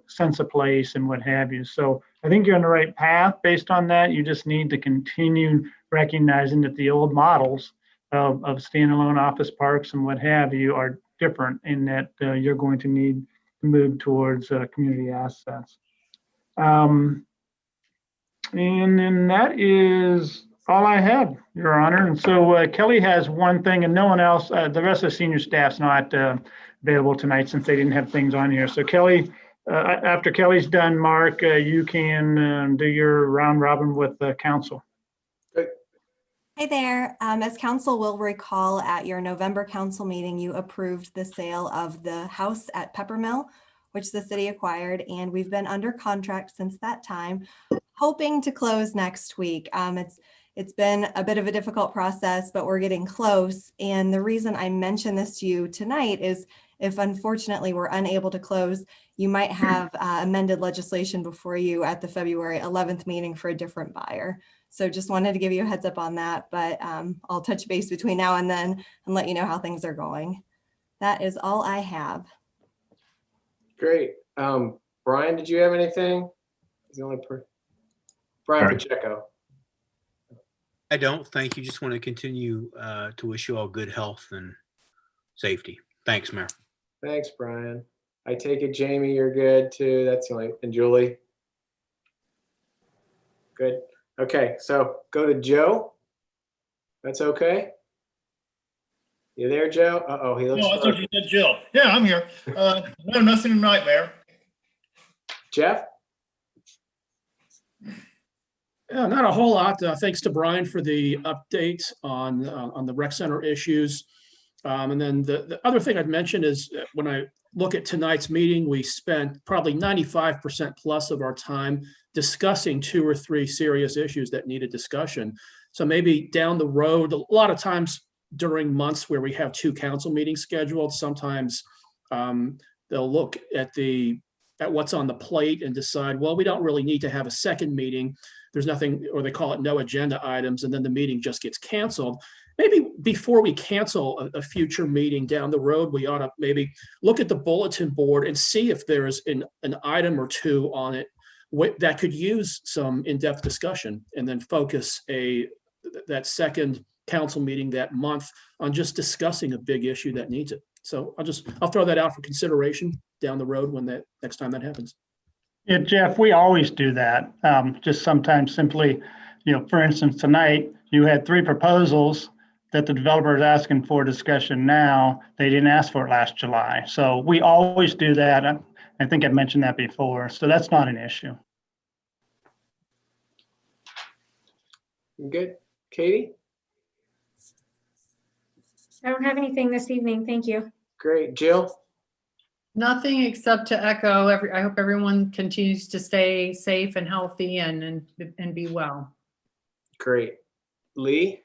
sense of place and what have you. So I think you're on the right path based on that. You just need to continue recognizing that the old models of standalone office parks and what have you are different, in that you're going to need to move towards community assets. And then that is all I have, Your Honor. And so Kelly has one thing and no one else, the rest of the senior staff's not available tonight since they didn't have things on here. So Kelly, after Kelly's done, Mark, you can do your round robin with council.
Hi there. As council will recall, at your November council meeting, you approved the sale of the house at Peppermill, which the city acquired, and we've been under contract since that time, hoping to close next week. It's been a bit of a difficult process, but we're getting close. And the reason I mention this to you tonight is if unfortunately we're unable to close, you might have amended legislation before you at the February 11th meeting for a different buyer. So just wanted to give you a heads up on that, but I'll touch base between now and then and let you know how things are going. That is all I have.
Great. Brian, did you have anything? He's the only Brian
Sorry.
Pacheco.
I don't. Thank you. Just want to continue to wish you all good health and safety. Thanks, Mayor.
Thanks, Brian. I take it, Jamie, you're good too. That's the only, and Julie. Good. Okay, so go to Joe. That's okay. You there, Joe? Uh-oh, he looks.
No, I thought you said Jill. Yeah, I'm here. No, nothing tonight, Mayor.
Jeff?
Yeah, not a whole lot. Thanks to Brian for the update on the rec center issues. And then the other thing I'd mention is when I look at tonight's meeting, we spent probably 95% plus of our time discussing 2 or 3 serious issues that needed discussion. So maybe down the road, a lot of times during months where we have 2 council meetings scheduled, sometimes they'll look at what's on the plate and decide, well, we don't really need to have a second meeting. There's nothing, or they call it no agenda items, and then the meeting just gets canceled. Maybe before we cancel a future meeting down the road, we ought to maybe look at the bulletin board and see if there's an item or 2 on it that could use some in-depth discussion, and then focus that second council meeting that month on just discussing a big issue that needs it. So I'll throw that out for consideration down the road when next time that happens.
Yeah, Jeff, we always do that. Just sometimes simply, for instance, tonight you had 3 proposals that the developer is asking for discussion now. They didn't ask for it last July. So we always do that. I think I've mentioned that before. So that's not an issue.
Good. Katie?
I don't have anything this evening. Thank you.
Great. Jill?
Nothing except to echo, I hope everyone continues to stay safe and healthy and be well.
Great. Lee?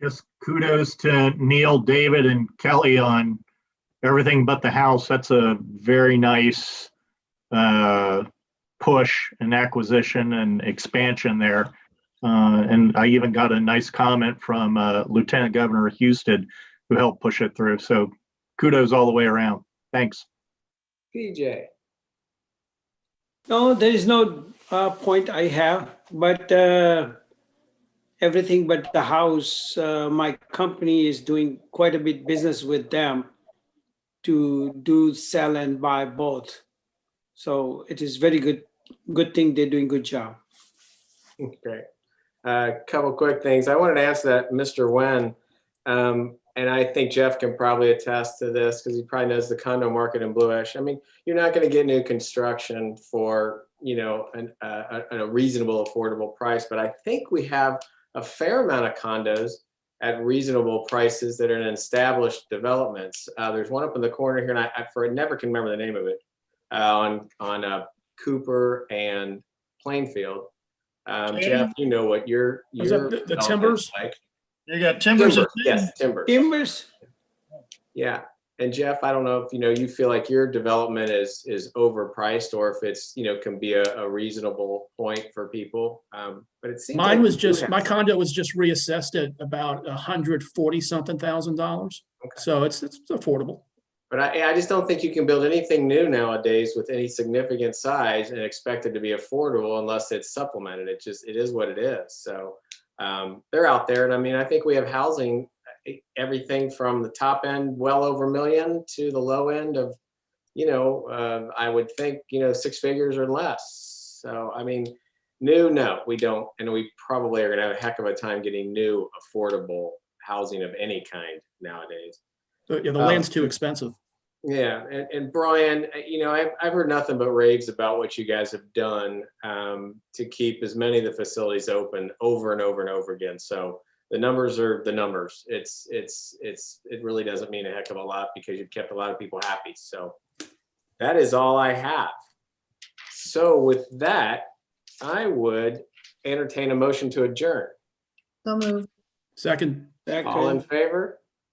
Just kudos to Neil, David, and Kelly on everything but the house. That's a very nice push and acquisition and expansion there. And I even got a nice comment from Lieutenant Governor Houston, who helped push it through. So kudos all the way around. Thanks.
PJ?
No, there is no point I have, but everything but the house, my company is doing quite a bit business with them to do sell and buy both. So it is very good thing. They're doing good job.
Great. A couple quick things. I wanted to answer that, Mr. Wen, and I think Jeff can probably attest to this because he probably knows the condo market in Blue Ash. I mean, you're not going to get new construction for, a reasonable, affordable price, but I think we have a fair amount of condos at reasonable prices that are in established developments. There's one up in the corner here, and I never can remember the name of it, on Cooper and Plainfield. Jeff, you know what your
Is that the
development
Timbers?
is like.
You got Timbers.
Timber, yes, Timber.
Timbers?
Yeah. And Jeff, I don't know if, you feel like your development is overpriced or if it's, can be a reasonable point for people. But it seems
Mine
like
was
you
just,
have
my
some-
condo was just reassessed at about $140,000. So it's affordable.
But I just don't think you can build anything new nowadays with any significant size and expect it to be affordable unless it's supplemented. It is what it is. So they're out there. And I mean, I think we have housing, everything from the top end, well over $1 million to the low end of, I would think, 6 figures or less. So, I mean, new, no, we don't. And we probably are going to have a heck of a time getting new affordable housing of any kind nowadays.
Yeah, the land's too expensive.
Yeah, and Brian, I've heard nothing but raves about what you guys have done to keep as many of the facilities open over and over and over again. So the numbers are the numbers. It really doesn't mean a heck of a lot because you've kept a lot of people happy. So that is all I have. So with that, I would entertain a motion to adjourn.
So moved.
Second.
All in favor?